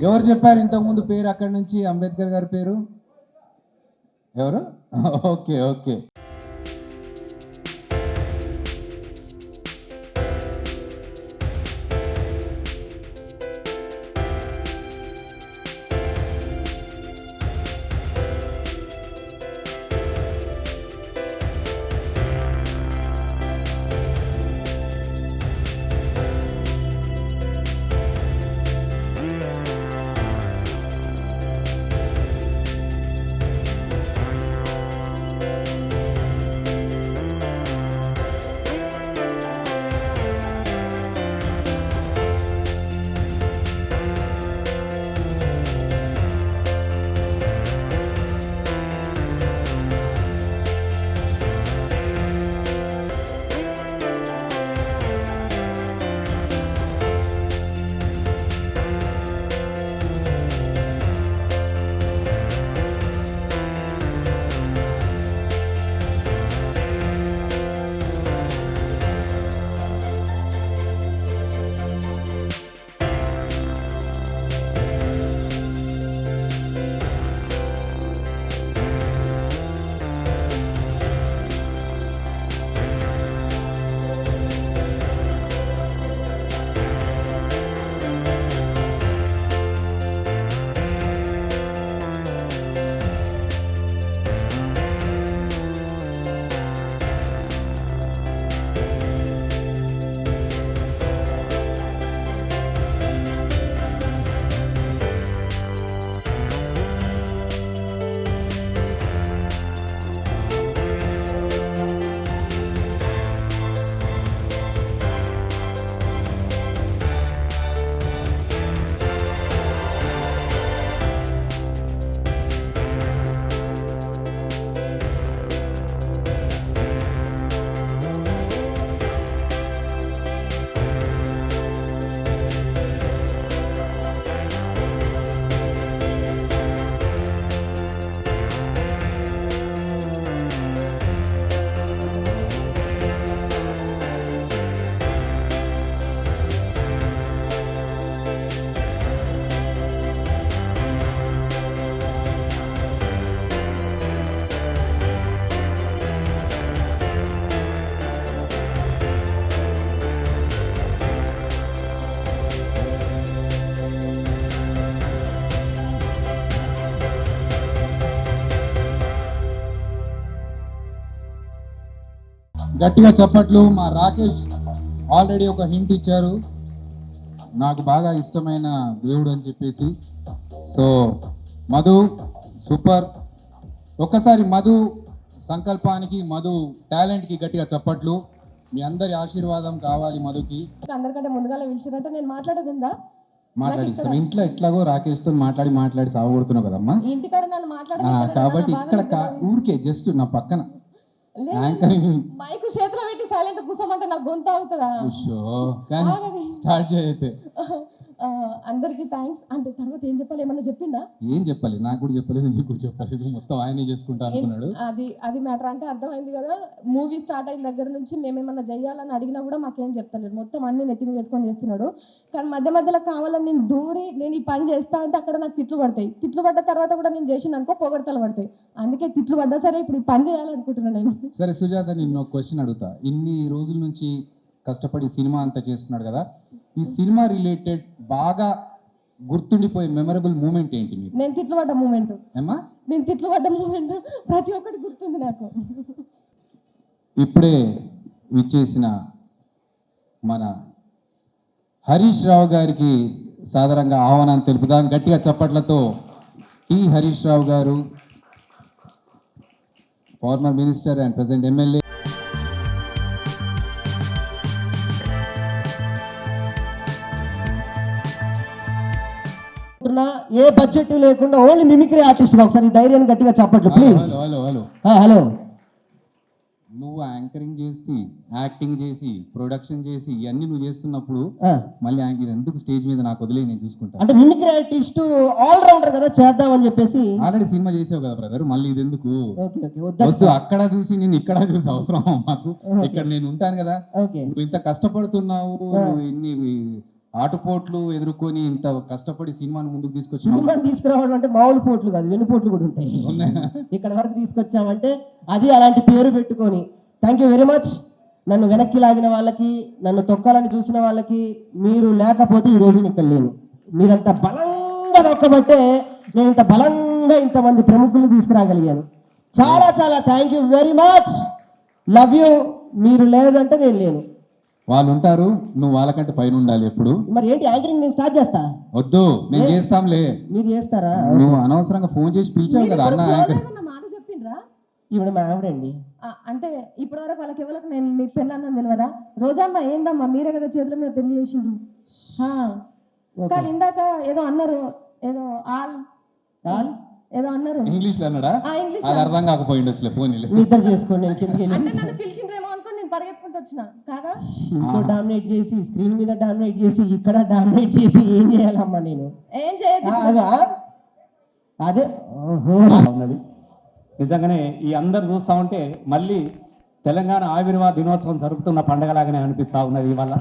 ఎవరు చెప్పారు ఇంతకుముందు పేరు అక్కడి నుంచి అంబేద్కర్ గారి పేరు? ఎవరు? Okay okay. గట్టిగా చప్పట్లు. మా రాకేష్ ఆల్రెడీ ఒక హింట్ ఇచ్చారు, నాకు బాగా ఇష్టమైన దేవుడు అని చెప్పేసి. So Madhu super. ఒక్కసారి మధు సంకల్పానికి, మధు టాలెంట్కి గట్టిగా చప్పట్లు. మీ అందరి ఆశీర్వాదం కావాలి మధుకి. అందరికంటే ముందుగా పిలిచినట్టు నేను మాట్లాడేదిందా? మాట్లాడిస్తాం. ఇంట్లో ఎట్లాగో రాకేష్తో మాట్లాడి సాగొడుతున్నావు కదమ్మా. ఇంటికాడ నన్ను కాబట్టి ఇక్కడ ఊరికే జస్ట్ నా పక్కన మైక్ చేతిలో పెట్టి సైలెంట్ కూర్చోమంటే నాకు గొంతు అవుతుందా? కానీ స్టార్ట్ చేయతే. అందరికి థ్యాంక్స్. అంటే తర్వాత ఏం చెప్పాలి? ఏమన్నా చెప్పిండా? ఏం చెప్పాలి? నాకు కూడా చెప్పలేదు, నీకు కూడా చెప్పలేదు. మొత్తం ఆయనే చేసుకుంటా అనుకున్నాడు. అది మ్యాటర్. అంటే అర్థమైంది కదా, మూవీ స్టార్ట్ అయిన దగ్గర నుంచి మేమేమన్నా చెయ్యాలని అడిగినా కూడా మాకేం చెప్తలేదు. మొత్తం అన్ని నెత్తి మీద వేసుకొని చేస్తున్నాడు. కానీ మధ్యలో కావాలని నేను దూరి నేను ఈ పని చేస్తా అంటే అక్కడ నాకు తిట్లు పడతాయి. తిట్లు పడ్డ తర్వాత కూడా నేను చేసిన అనుకో పొగడతలు పడతాయి. అందుకే తిట్లు పడ్డా సరే ఇప్పుడు ఈ పని చేయాలనుకుంటున్నాను నేను. సరే సుజాత, నేను ఒక క్వశ్చన్ అడుగుతా. ఇన్ని రోజుల నుంచి కష్టపడి సినిమా అంతా చేస్తున్నాడు కదా, ఈ సినిమా రిలేటెడ్ బాగా గుర్తుండిపోయే మెమరబుల్ మూమెంట్ ఏంటి మీకు? నేను తిట్లు పడ్డ మూమెంట్. ఏమ్మా? నేను తిట్లు పడ్డ మూమెంట్ ప్రతి ఒక్కటి గుర్తుంది నాకు. ఇప్పుడే విచ్చేసిన మన హరీష్ రావు గారికి సాదరంగా ఆహ్వానాన్ని తెలుపుదాం. గట్టిగా చప్పట్లతో. టి హరీష్ రావు గారు, farmer minister and present MLA. A budget లేకుండా ఓన్లీ మిమిక్రీ ఆర్టిస్ట్. ఒకసారి ధైర్యాన్ని గట్టిగా చెప్పట్లు ప్లీజ్. Hello hello hello. నువ్వు యాంకరింగ్ చేసి, యాక్టింగ్ చేసి, ప్రొడక్షన్ చేసి ఇవన్నీ నువ్వు చేస్తున్నప్పుడు మళ్ళీ ఇది ఎందుకు స్టేజ్ మీద నాకు వదిలే, నేను చూసుకుంటా. అంటే మిమిక్రీ ఆర్టిస్ట్ ఆల్ రౌండర్ కదా, చేద్దామని చెప్పేసి. ఆల్రెడీ సినిమా చేసావు కదా బ్రదర్, మళ్ళీ ఇది ఎందుకు? అక్కడ చూసి నేను ఇక్కడ చూసి అవసరం మాకు? ఇక్కడ నేను ఉంటాను కదా. నువ్వు ఇంత కష్టపడుతున్నావు, నువ్వు ఇన్ని ఆటుపోట్లు ఎదుర్కొని ఇంత కష్టపడి సినిమాని ముందుకు తీసుకొచ్చిన సినిమాని తీసుకురావడం అంటే మామూలు పోట్లు కాదు, వెన్నుపోట్లు కూడా ఉంటాయి. ఇక్కడ వరకు తీసుకొచ్చామంటే అది అలాంటి పేరు పెట్టుకొని. Thank you very much. నన్ను వెనక్కి లాగిన వాళ్ళకి, నన్ను తొక్కాలని చూసిన వాళ్ళకి, మీరు లేకపోతే ఈ రోజు నేను ఇక్కడ లేను. మీరంత బలంగా తొక్కబట్టే నేను ఇంత బలంగా ఇంతమంది ప్రముఖులను తీసుకురాగలిగాను. చాలా చాలా thank you very much. Love you. మీరు లేదంటే నేను లేను. వాళ్ళు ఉంటారు, నువ్వు వాళ్ళకంటే పైన ఉండాలి ఎప్పుడు. మరి ఏంటి యాంకరింగ్ నేను స్టార్ట్ చేస్తా? వద్దు, మేము చేస్తాంలే. మీరు చేస్తారా? నువ్వు అనవసరంగా ఫోన్ చేసి పిలిచావు కదా అన్న యాంకర్. మాట చెప్పిండ్రా? ఈవిడ మా ఆవిడండి. అంటే ఇప్పటివరకు వాళ్ళకి ఎవరికి నేను మీకు పెళ్ళి అన్నది తెలియదా? రోజమ్మా ఏందమ్మా మీరే కదా చేతుల మీద పెళ్లి చేసిండ్రు. కానీ ఇందాక ఏదో అన్నారు, ఏదో ఏదో అన్నారు ఇంగ్లీష్ లో అన్నాడా? ఇంగ్లీష్ అది అర్థం కాకపోయింది అసలు. ఫోన్ మీ ఇద్దరు చేసుకోండి, నేను కిందకి వెళ్ళి. అంటే నన్ను పిలిచిండ్రేమో అనుకో నేను పరిగెత్తుకుంటూ వచ్చిన కాదా? ఇంకో డామినేట్ చేసి, స్క్రీన్ మీద డామినేట్ చేసి, ఇక్కడ డామినేట్ చేసి ఏం చేయాలమ్మా నేను? ఏం చేయదు అదే ఉన్నది. నిజంగానే ఈ అందరు చూస్తూ ఉంటే మళ్ళీ తెలంగాణ ఆవిర్భావ దినోత్సవం జరుపుతున్న పండగలాగానే అనిపిస్తూ ఉన్నది. ఇవాళ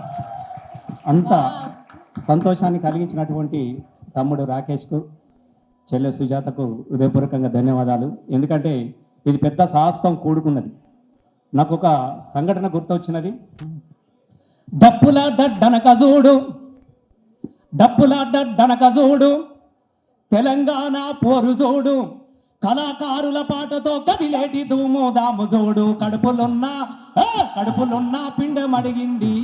అంత సంతోషాన్ని కలిగించినటువంటి తమ్ముడు రాకేష్కు, చెల్లె సుజాతకు హృదయపూర్వకంగా ధన్యవాదాలు. ఎందుకంటే ఇది పెద్ద సాహసం కూడుకున్నది. నాకు ఒక సంఘటన గుర్తొచ్చినది. డప్పుల డనక చూడు, డప్పుల డనక చూడు, తెలంగాణ పోరు చూడు, కళాకారుల పాటతో కదిలేటి ధూముదాము చూడు, కడుపులున్న పిండమడిగింది,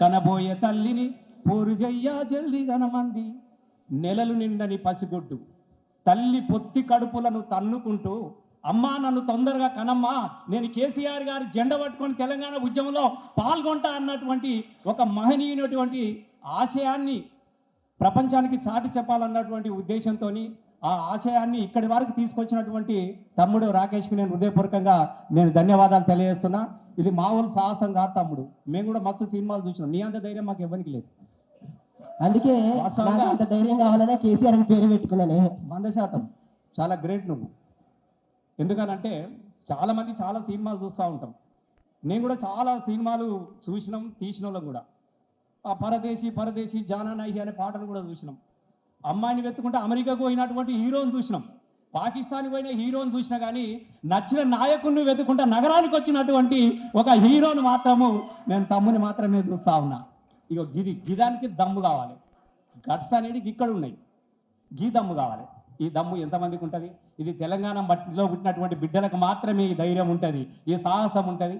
కనబోయే తల్లిని పోరు జయ్యా జల్ది గనమంది, నెలలు నిండని పసిగుడ్డు తల్లి పొత్తి కడుపులను తన్నుకుంటూ, అమ్మా నన్ను తొందరగా కనమ్మా, నేను కేసీఆర్ గారి జెండా పట్టుకొని తెలంగాణ ఉద్యమంలో పాల్గొంటా అన్నటువంటి ఒక మహనీయునటువంటి ఆశయాన్ని ప్రపంచానికి చాటి చెప్పాలన్నటువంటి ఉద్దేశంతో ఆ ఆశయాన్ని ఇక్కడి వరకు తీసుకొచ్చినటువంటి తమ్ముడు రాకేష్కి నేను హృదయపూర్వకంగా ధన్యవాదాలు తెలియజేస్తున్నా. ఇది మామూలు సాహసం కాదు తమ్ముడు, మేము కూడా మస్తు సినిమాలు చూసినాం, నీ అంత ధైర్యం మాకు ఎవరికి లేదు. అందుకే నాకు అంత ధైర్యం కావాలనే కేసీఆర్ అని పేరు పెట్టుకున్నాను. 100% చాలా గ్రేట్ నువ్వు. ఎందుకనంటే చాలామంది చాలా సినిమాలు చూస్తూ ఉంటాం, నేను కూడా చాలా సినిమాలు చూసినాం, తీసిన వాళ్ళం కూడా. ఆ పరదేశీ జానానాయి అనే పాటలు కూడా చూసినాం. అమ్మాయిని వెతుకుంటే అమెరికాకు పోయినటువంటి హీరోని చూసినాం, పాకిస్తాన్కి పోయిన హీరోని చూసినా కానీ నచ్చిన నాయకుడిని వెతుకుంటే నగరానికి వచ్చినటువంటి ఒక హీరోని మాత్రము నేను తమ్ముని మాత్రమే చూస్తూ ఉన్నా. ఇగో గిదానికి దమ్ము కావాలి, గట్స్ అనేది ఇక్కడ ఉన్నాయి, గీ దమ్ము కావాలి. ఈ దమ్ము ఎంతమందికి ఉంటుంది? ఇది తెలంగాణ బట్టిలో పుట్టినటువంటి బిడ్డలకు మాత్రమే ఈ ధైర్యం ఉంటుంది, ఈ సాహసం ఉంటుంది.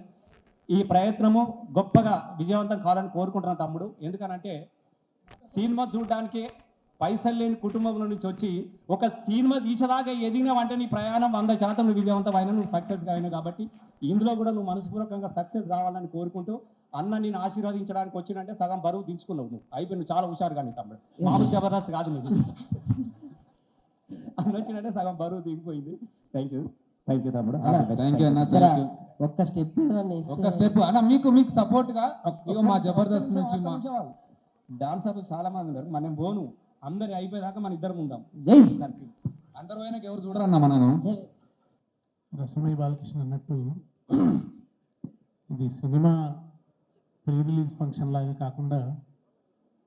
ఈ ప్రయత్నము గొప్పగా విజయవంతం కావాలని కోరుకుంటున్నాను తమ్ముడు. ఎందుకనంటే సినిమా చూడడానికి పైసలు లేని కుటుంబంలో నుంచి వచ్చి ఒక సినిమా తీసేదాకా ఎదిగినావంటే నీ ప్రయాణం 100% విజయవంతం అయినా, నువ్వు సక్సెస్ అయినావు. కాబట్టి ఇందులో కూడా నువ్వు మనస్పూర్వకంగా సక్సెస్ కావాలని కోరుకుంటూ, అన్న నేను ఆశీర్వదించడానికి వచ్చినంటే సగం బరువు దించుకున్నావు నువ్వు, అయిపోయి నువ్వు చాలా హుషారు కానీ తమ్ముడు, మామూలు జబర్దస్త్ కాదు నువ్వు. అన్న వచ్చినంటే సగం బరువు దిగిపోయింది. థ్యాంక్ యూ తమ్ముడు. థ్యాంక్ యూ అన్న. ఒక్క స్టెప్ అన్న మీకు సపోర్ట్ గా మా జబర్దస్త్ నుంచి మా డాన్సర్లు చాలా మంది ఉన్నారు, మనం పోను, అందరి అయిపోయేదాకా మన ఇద్దరం ఉందాం. అందరూ అయినాక ఎవరు చూడరన్నా మనను. రసమయ్య బాలకృష్ణ అన్నట్టు ఇది సినిమా ప్రీ రిలీజ్ ఫంక్షన్ లాగా కాకుండా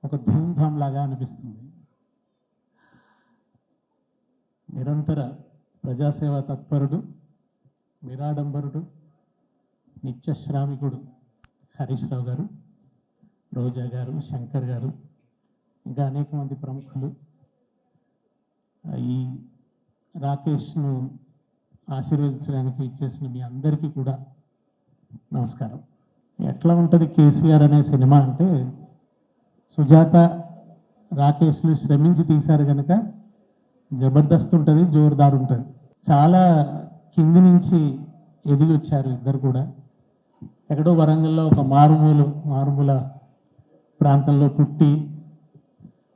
ఒక ధూమ్ధామ్ లాగా అనిపిస్తుంది. నిరంతర ప్రజాసేవ తత్పరుడు, నిరాడంబరుడు, నిత్య శ్రామికుడు హరీష్ రావు గారు, రోజా గారు, శంకర్ గారు, ఇంకా అనేక మంది ప్రముఖులు ఈ రాకేష్ను ఆశీర్వదించడానికి ఇచ్చేసిన మీ అందరికీ కూడా నమస్కారం. ఎట్లా ఉంటుంది కేసీఆర్ అనే సినిమా అంటే, సుజాత రాకేష్లు శ్రమించి తీశారు కనుక జబర్దస్త్ ఉంటుంది, జోర్దార్ ఉంటుంది. చాలా కింది నుంచి ఎదిగి వచ్చారు ఇద్దరు కూడా. ఎక్కడో వరంగల్లో ఒక మారుమూల ప్రాంతంలో పుట్టి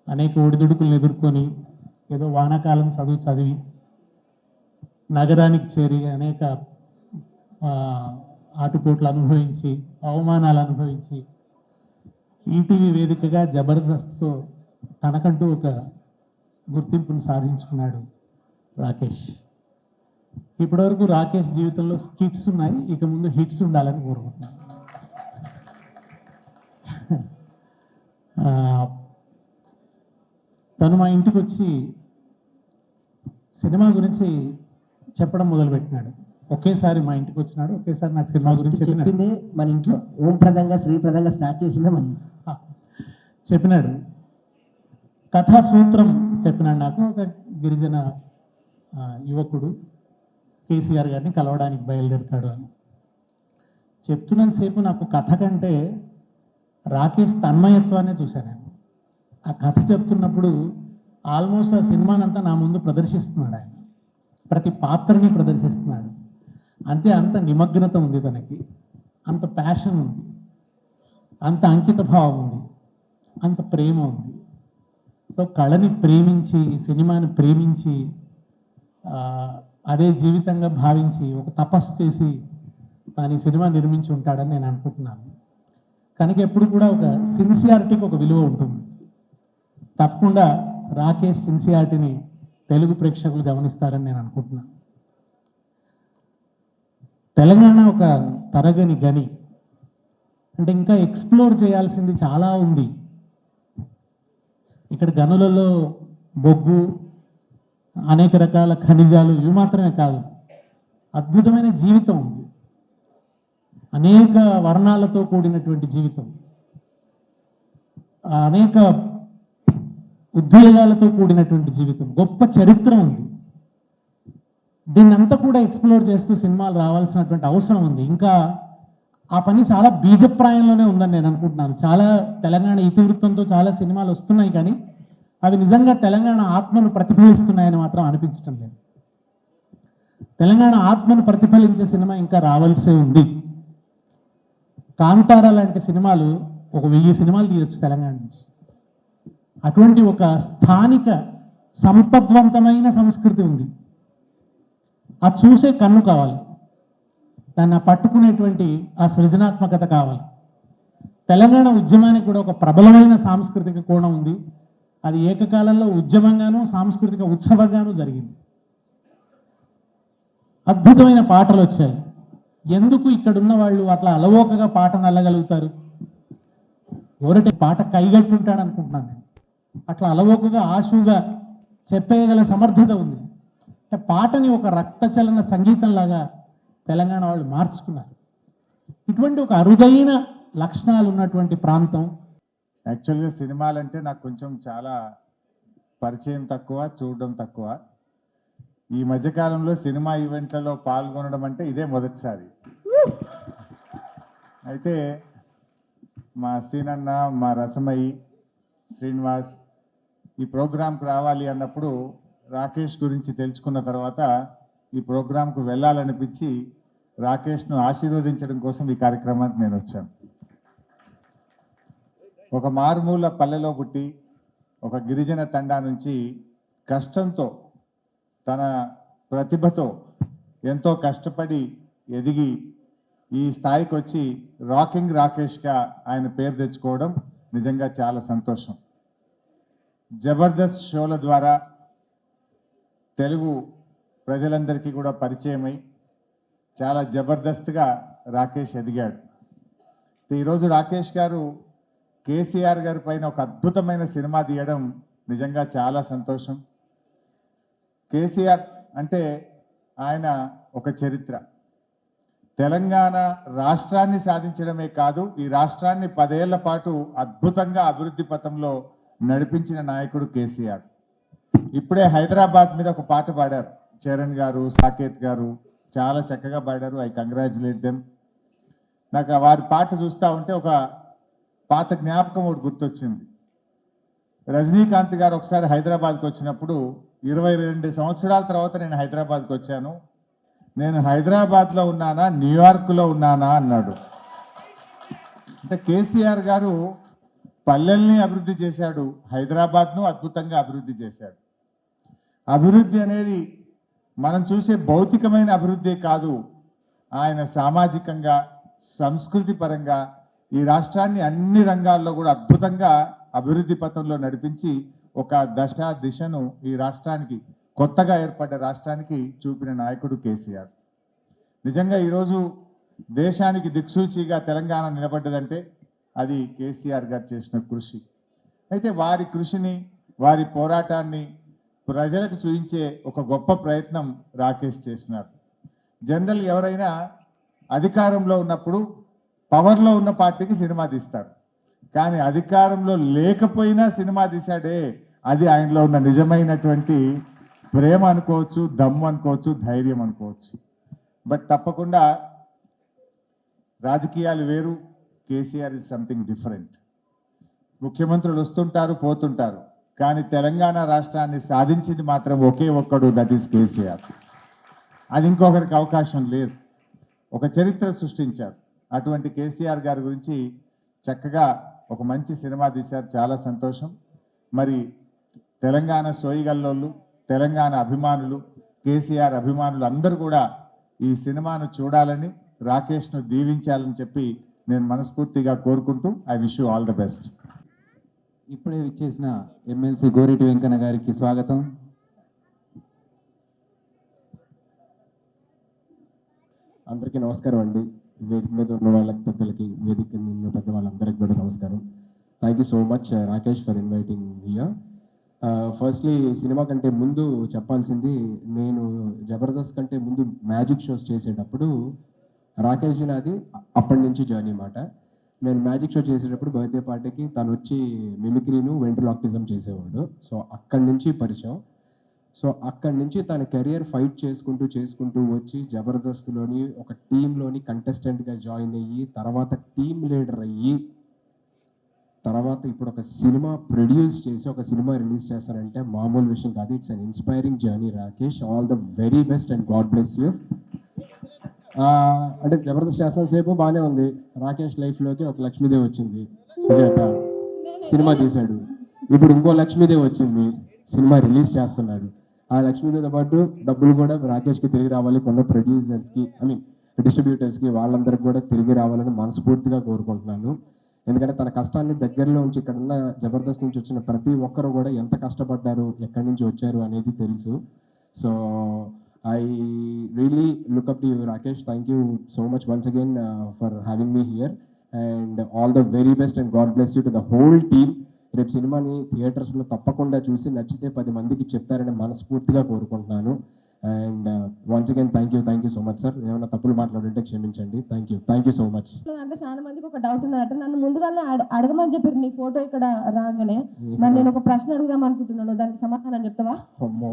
అనేక ఒడిదుడుకులను ఎదుర్కొని ఏదో వానాకాలం చదివి నగరానికి చేరి అనేక ఆటుపోట్లు అనుభవించి, అవమానాలు అనుభవించి, ఈటీవీ వేదికగా జబర్దస్త్తో తనకంటూ ఒక గుర్తింపును సాధించుకున్నాడు రాకేష్. ఇప్పటివరకు రాకేష్ జీవితంలో స్కిట్స్ ఉన్నాయి, ఇక ముందు హిట్స్ ఉండాలని కోరుకుంటున్నాను. తను మా ఇంటికి వచ్చి సినిమా గురించి చెప్పడం మొదలుపెట్టినాడు. ఒకేసారి మా ఇంటికి వచ్చినాడు, ఒకేసారి నాకు సినిమా గురించి చెప్పినాడు. చెప్పింది మన ఇంట్లో ఓం ప్రదంగా శ్రీప్రదంగా స్టార్ట్ చేసిందే మన చెప్పినాడు. కథా సూత్రం చెప్పినాడు నాకు. ఒక గిరిజన యువకుడు కేసీఆర్ గారిని కలవడానికి బయలుదేరుతాడు అని చెప్తున్నంతసేపు నాకు కథ కంటే రాకేష్ తన్మయత్వాన్ని చూశాను నేను. ఆ కథ చెప్తున్నప్పుడు ఆల్మోస్ట్ ఆ సినిమానంతా నా ముందు ప్రదర్శిస్తున్నాడు ఆయన. ప్రతి పాత్రని ప్రదర్శిస్తున్నాడు. అంత నిమగ్నత ఉంది తనకి, అంత ప్యాషన్ ఉంది, అంత అంకిత భావం ఉంది, అంత ప్రేమ ఉంది. సో కళని ప్రేమించి, సినిమాని ప్రేమించి, అదే జీవితంగా భావించి ఒక తపస్సు చేసి తాను ఈ సినిమా నిర్మించి ఉంటాడని నేను అనుకుంటున్నాను. కనుక ఎప్పుడు కూడా ఒక సిన్సియారిటీకి ఒక విలువ ఉంటుంది. తప్పకుండా రాకేష్ సిన్సియారిటీని తెలుగు ప్రేక్షకులు గమనిస్తారని నేను అనుకుంటున్నాను. తెలంగాణ ఒక తరగని గని, అంటే ఇంకా ఎక్స్ప్లోర్ చేయాల్సింది చాలా ఉంది. ఇక్కడ గనులలో బొగ్గు, అనేక రకాల ఖనిజాలు, ఇవి మాత్రమే కాదు, అద్భుతమైన జీవితం ఉంది. అనేక వర్ణాలతో కూడినటువంటి జీవితం, అనేక ఉద్వేగాలతో కూడినటువంటి జీవితం, గొప్ప చరిత్ర ఉంది. దీన్నంతా కూడా ఎక్స్ప్లోర్ చేస్తూ సినిమాలు రావాల్సినటువంటి అవసరం ఉంది. ఇంకా ఆ పని చాలా బీజప్రాయంలోనే ఉందని నేను అనుకుంటున్నాను. చాలా తెలంగాణ ఇతివృత్తంతో చాలా సినిమాలు వస్తున్నాయి, కానీ అవి నిజంగా తెలంగాణ ఆత్మను ప్రతిఫలిస్తున్నాయని మాత్రం అనిపించటం లేదు. తెలంగాణ ఆత్మను ప్రతిఫలించే సినిమా ఇంకా రావాల్సే ఉంది. కాంతార లాంటి సినిమాలు ఒక 1000 సినిమాలు తీయొచ్చు తెలంగాణ నుంచి. అటువంటి ఒక స్థానిక సంపద్వంతమైన సంస్కృతి ఉంది. అది చూసే కన్ను కావాలి, దాన్ని పట్టుకునేటువంటి ఆ సృజనాత్మకత కావాలి. తెలంగాణ ఉద్యమానికి కూడా ఒక ప్రబలమైన సాంస్కృతిక కోణం ఉంది. అది ఏకకాలంలో ఉద్యమంగాను సాంస్కృతిక ఉత్సవంగాను జరిగింది. అద్భుతమైన పాటలు వచ్చాయి. ఎందుకు ఇక్కడున్న వాళ్ళు అట్లా అలవోకగా పాటను అల్లగలుగుతారు? ఎవరంటే పాట కైగట్టుంటాడు అనుకుంటున్నాను నేను. అట్లా అలవోకగా ఆశుగా చెప్పేయగల సమర్థత ఉంది. అంటే పాటని ఒక రక్తచలన సంగీతంలాగా తెలంగాణ వాళ్ళు మార్చుకున్నారు. ఇటువంటి ఒక అరుదైన లక్షణాలు ఉన్నటువంటి ప్రాంతం. యాక్చువల్గా సినిమాలంటే నాకు కొంచెం చాలా పరిచయం తక్కువ, చూడడం తక్కువ. ఈ మధ్యకాలంలో సినిమా ఈవెంట్లలో పాల్గొనడం అంటే ఇదే మొదటిసారి. అయితే మా సీనన్న, మా రసమయ్యి, శ్రీనివాస్ ఈ ప్రోగ్రాంకి రావాలి అన్నప్పుడు రాకేష్ గురించి తెలుసుకున్న తర్వాత ఈ ప్రోగ్రాంకు వెళ్ళాలనిపించి రాకేష్ను ఆశీర్వదించడం కోసం ఈ కార్యక్రమానికి నేను వచ్చాను. ఒక మారుమూల పల్లెలో పుట్టి ఒక గిరిజన తండా నుంచి కష్టంతో, తన ప్రతిభతో ఎంతో కష్టపడి ఎదిగి ఈ స్థాయికి వచ్చి రాకింగ్ రాకేష్గా ఆయన పేరు తెచ్చుకోవడం నిజంగా చాలా సంతోషం. జబర్దస్త్ షోల ద్వారా తెలుగు ప్రజలందరికీ కూడా పరిచయమై చాలా జబర్దస్త్గా రాకేష్ ఎదిగాడు. ఈరోజు రాకేష్ గారు కేసీఆర్ గారి పైన ఒక అద్భుతమైన సినిమా తీయడం నిజంగా చాలా సంతోషం. కేసీఆర్ అంటే ఆయన ఒక చరిత్ర. తెలంగాణ రాష్ట్రాన్ని సాధించడమే కాదు, ఈ రాష్ట్రాన్ని 10 ఏళ్ల పాటు అద్భుతంగా అభివృద్ధి పథంలో నడిపించిన నాయకుడు కేసీఆర్. ఇప్పుడే హైదరాబాద్ మీద ఒక పాట పాడారు చరణ్ గారు, సాకేత్ గారు, చాలా చక్కగా పాడారు. I congratulate them. నాకు వారి పాట చూస్తూ ఉంటే ఒక పాత జ్ఞాపకం ఒకటి గుర్తొచ్చింది. రజనీకాంత్ గారు ఒకసారి హైదరాబాద్కి వచ్చినప్పుడు 22 సంవత్సరాల తర్వాత నేను హైదరాబాద్కి వచ్చాను, నేను హైదరాబాద్లో ఉన్నానా న్యూయార్క్లో ఉన్నానా అన్నాడు. అంటే కేసీఆర్ గారు పల్లెల్ని అభివృద్ధి చేశాడు, హైదరాబాద్ను అద్భుతంగా అభివృద్ధి చేశాడు. అభివృద్ధి అనేది మనం చూసే భౌతికమైన అభివృద్ధి కాదు, ఆయన సామాజికంగా, సంస్కృతి పరంగా ఈ రాష్ట్రాన్ని అన్ని రంగాల్లో కూడా అద్భుతంగా అభివృద్ధి పథంలో నడిపించి ఒక దిశను ఈ రాష్ట్రానికి, కొత్తగా ఏర్పడ్డ రాష్ట్రానికి చూపిన నాయకుడు కేసీఆర్. నిజంగా ఈరోజు దేశానికి దిక్సూచిగా తెలంగాణ నిలబడ్డదంటే అది కేసీఆర్ గారు చేసిన కృషి. అయితే వారి కృషిని, వారి పోరాటాన్ని ప్రజలకు చూపించే ఒక గొప్ప ప్రయత్నం రాకేష్ చేసినారు. జనరల్ ఎవరైనా అధికారంలో ఉన్నప్పుడు పవర్లో ఉన్న పార్టీకి సినిమా తీస్తారు, కానీ అధికారంలో లేకపోయినా సినిమా తీశాడే, అది ఆయనలో ఉన్న నిజమైనటువంటి ప్రేమ అనుకోవచ్చు, దమ్ము అనుకోవచ్చు, ధైర్యం అనుకోవచ్చు. బట్ తప్పకుండా రాజకీయాలు వేరు, కేసీఆర్ ఇస్ సంథింగ్ డిఫరెంట్. ముఖ్యమంత్రులు వస్తుంటారు, పోతుంటారు, కానీ తెలంగాణ రాష్ట్రాన్ని సాధించింది మాత్రం ఒకే ఒక్కడు, దట్ ఈస్ కేసీఆర్. అది ఇంకొకరికి అవకాశం లేదు. ఒక చరిత్ర సృష్టించారు. అటువంటి కేసీఆర్ గారి గురించి చక్కగా ఒక మంచి సినిమా తీశారు, చాలా సంతోషం. మరి తెలంగాణ సోయిగల్లోళ్ళు, తెలంగాణ అభిమానులు, కేసీఆర్ అభిమానులు అందరూ కూడా ఈ సినిమాను చూడాలని, రాకేష్ను దీవించాలని చెప్పి నేను మనస్ఫూర్తిగా కోరుకుంటూ I wish you all the best. ఇప్పుడే ఇచ్చేసిన ఎమ్మెల్సీ గోరెటి వెంకన్న గారికి స్వాగతం. అందరికీ నమస్కారం అండి. వేదిక మీద ఉన్న వాళ్ళకి, పెద్దలకి, వేదిక మీద ఉన్న పెద్ద వాళ్ళందరికీ కూడా నమస్కారం. Thank you so much Rakesh for inviting here. Firstly cinema కంటే ముందు చెప్పాల్సింది, నేను జబర్దస్త్ కంటే ముందు మ్యాజిక్ షోస్ చేసేటప్పుడు రాకేష్ నాది అప్పటి నుంచి జర్నీ మాట. నేను మ్యాజిక్ షో చేసేటప్పుడు బర్త్డే పార్టీకి తను వచ్చి మిమిక్రీను వెంట్రలాక్టిజం చేసేవాడు. సో అక్కడి నుంచి పరిచయం. సో అక్కడి నుంచి తన కెరియర్ ఫైట్ చేసుకుంటూ వచ్చి జబర్దస్త్లోని ఒక టీంలోని కంటెస్టెంట్గా జాయిన్ అయ్యి, తర్వాత టీమ్ లీడర్ అయ్యి, తర్వాత ఇప్పుడు ఒక సినిమా ప్రొడ్యూస్ చేసి ఒక సినిమా రిలీజ్ చేస్తారంటే మామూలు విషయం కాదు. It's an inspiring journey Rakesh. All the very best and God bless you. అంటే జబర్దస్త్ చేస్తున్న సేపు బాగానే ఉంది. రాకేష్ లైఫ్లోకి ఒక లక్ష్మీదేవి వచ్చింది, సుజాత సినిమా తీశాడు. ఇప్పుడు ఇంకో లక్ష్మీదేవి వచ్చింది, సినిమా రిలీజ్ చేస్తున్నాడు. ఆ లక్ష్మీదేవితో పాటు డబ్బులు కూడా రాకేష్కి తిరిగి రావాలి, కొన్న ప్రొడ్యూసర్స్కి, డిస్ట్రిబ్యూటర్స్కి, వాళ్ళందరికీ కూడా తిరిగి రావాలని మనస్ఫూర్తిగా కోరుకుంటున్నాను. ఎందుకంటే తన కష్టాన్ని దగ్గరలో ఉంచి, ఇక్కడ ఉన్న జబర్దస్త్ నుంచి వచ్చిన ప్రతి ఒక్కరు కూడా ఎంత కష్టపడ్డారు, ఎక్కడి నుంచి వచ్చారు అనేది తెలుసు. So I really look up to you, Rakesh. Thank you so much once again for having me here, and all the very best and God bless you to the whole team. రేపు సినిమాని థియేటర్స్లో తప్పకుండా చూసి నచ్చితే 10 మందికి చెప్తారని మనస్ఫూర్తిగా కోరుకుంటున్నాను. And once again thank you so much sir. ఏమైనా తప్పులు మాట్లాడుంటే క్షమించండి. Thank you so much. అంటే చాలా మందికి ఒక డౌట్ ఉన్నదంటే, నన్ను ముందుగానే అడగమని చెప్పారు నీ ఫోటో ఇక్కడ రాగానే. మరి నేను ఒక ప్రశ్న అడుగుదాం అనుకుంటున్నాను, దానికి సమాధానం చెప్తావా? అమ్మో,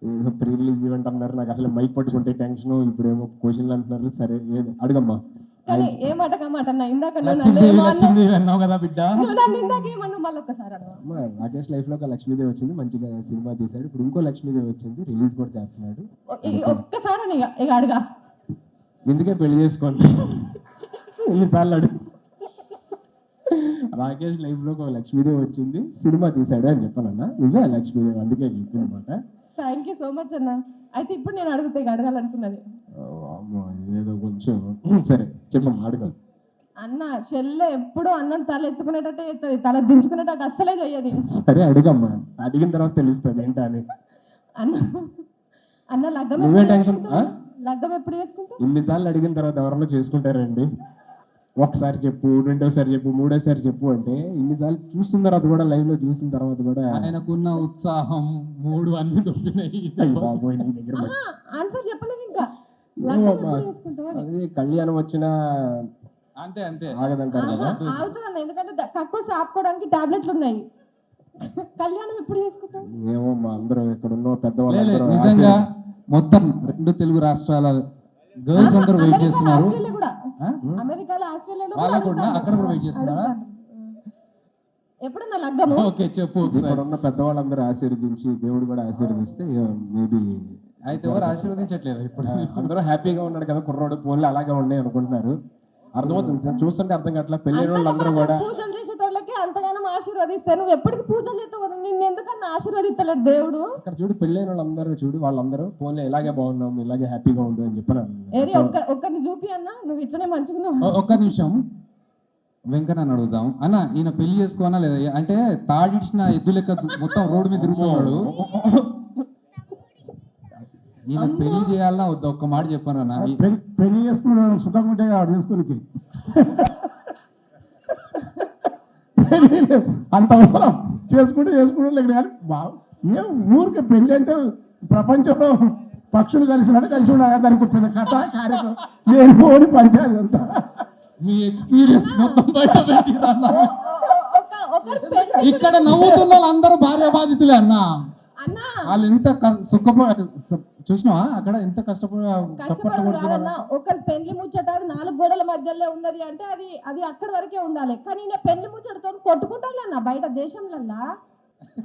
ఏదో ప్రీ రిలీజ్ ఈవెంట్ అన్నారు, నాకు అసలు మైక్ పట్టుకుంటే టెన్షన్, ఇప్పుడు ఏమో క్వశ్చన్లు అంటున్నారు. సరే అడగమ్మా. కానీ ఏ మాట కమాట అన్న, ఇందాక లక్ష్మీదేవి అన్నావు కదా బిడ్డ, ఇందాక ఏమన్నా మళ్ళీ ఒక్కసారి అన్న. రాకేష్ లైఫ్ లో ఒక లక్ష్మీదేవి వచ్చింది, మంచిగా సినిమా తీశాడు. ఇప్పుడు ఇంకో లక్ష్మీదేవి వచ్చింది, రిలీజ్ కూడా చేస్తున్నాడు. ఒక్కసారి అని ఇక అడగా, ఎందుకే పెళ్లి చేసుకోండి ఎన్నిసార్లు అడుగు. రాకేష్ లైఫ్ లో ఒక లక్ష్మీదేవి వచ్చింది, సినిమా తీశాడు అని చెప్పానన్నా. ఇవే లక్ష్మీదేవి, అందుకే చెప్పింది అనమాట. థ్యాంక్ యూ సో మచ్ అన్న. అయితే ఇప్పుడు నేను అడగాలనుకున్నది ఏదో కొంచెం సరే చెప్పమ్మా, అడుగు. అన్న చెల్లె ఎప్పుడు అన్నం తల ఎత్తుకునేటట్టే ఎత్తది, తల దించుకునేటట్టు అస్సలే చెయ్యది. సరే అడుగమ్మా, అడిగిన తర్వాత తెలుస్తుంది ఏంటా అని. అన్న లగ్గం నువ్వే టెన్షన్. లగ్గం ఎప్పుడు చేసుకుంటా? ఇన్నిసార్లు అడిగిన తర్వాత ఎవరన్నా చేసుకుంటారండి? ఒకసారి చెప్పు, రెండోసారి చెప్పు, మూడోసారి చెప్పు అంటే ఇన్నిసార్లు చూసిన తర్వాత కూడా, లైవ్ లో చూసిన తర్వాత కూడా ఆయనకున్న ఉత్సాహం మూడు అన్ని దొరికినాయి. ఆన్సర్ చెప్పలేదు ఇంకా. అదే కళ్యాణం వచ్చిన అంతే ఆగదంటారు కదా. ఆగుతుందన్న, ఎందుకంటే కక్కువ ఆపుకోవడానికి టాబ్లెట్లు ఉన్నాయి. కళ్యాణం ఎప్పుడు చేసుకుంటాం ఏమో. మా అందరూ ఇక్కడ ఉన్న పెద్దవాళ్ళు నిజంగా మొత్తం 2 తెలుగు రాష్ట్రాల గర్ల్స్ అందరూ వెయిట్ చేస్తున్నారు. అమెరికాలో, ఆస్ట్రేలియాలో వాళ్ళకు కూడా అక్కడ కూడా వెయిట్ చేస్తున్నారా? ఎప్పుడన్నా లగ్గము? ఓకే చెప్పు. ఇక్కడ ఉన్న పెద్దవాళ్ళందరూ ఆశీర్వదించి, దేవుడు కూడా ఆశీర్వదిస్తే మేబీ. అయితే ఎవరు ఆశీర్వదించట్లేదు ఇప్పుడు. అందరూ హ్యాపీగా ఉన్నాడు కదా కుర్రోడు, ఫోన్లు అలాగే ఉన్నాయి అనుకుంటున్నారు. అర్థమవుతుంది, చూస్తుంటే అర్థం కావట్లా. పెళ్లి వాళ్ళందరూ కూడా పూజలు చేసేటోళ్ళకి అంతగానో ఆశీర్వదిస్తారు. నువ్వు ఎప్పటికి పూజలు చేస్తావు కదా, నిన్ను ఎందుకన్నా ఆశీర్వదిస్తలేడు దేవుడు? ఇక్కడ చూడు, పెళ్ళైన వాళ్ళందరూ చూడు, వాళ్ళందరూ ఫోన్లో ఇలాగే బాగున్నాం, ఇలాగే హ్యాపీగా ఉండు అని చెప్పాను. ఏది ఒక్కరిని చూపి అన్న, నువ్వు ఇట్లనే మంచిగా. ఒక్క నిమిషం వెంకన్న అడుగుదాం. అన్న ఈయన పెళ్లి చేసుకోనా లేదా? అంటే తాడిచ్చిన ఎద్దు లెక్క మొత్తం రోడ్డు మీద తిరుగుతున్నాడు. ఈయన పెళ్లి చేయాలన్నా వద్దా? ఒక్క మాట చెప్పాను అన్న. పెళ్లి చేసుకున్నాడు సుఖంగా ఉంటే ఆవిడ చేసుకోనికి అంత అవసరం. చేసుకుంటూ లేడు కానీ ఏ ఊరికి పెళ్ళి అంటే ప్రపంచంలో పక్షులు కలిసినట్టు కలిసి ఉండాలి, దానికి పెద్ద కథ కార్యక్రమం నేను పోని పంచాయతీ అంతా. మీ ఎక్స్పీరియన్స్ మొత్తం బయట పెట్టిరన్న. ఒకరు పెళ్లి ఇక్కడ నవ్వుతున్న వాళ్ళందరూ భార్య బాధితులే అన్న. అన్నా వాళ్ళు ఎంత చూసినావా అక్కడ ఎంత కష్టపడి చప్పట్లు కొడుతున్నారు. కాదన్నా, ఒకరి పెళ్లి ముచ్చట అది 4 గోడల మధ్యలో ఉన్నది అంటే అది అక్కడి వరకే ఉండాలి. కానీ నేను పెళ్లి ముచ్చటతో కొట్టుకుంటాను బయట దేశంలల్లా.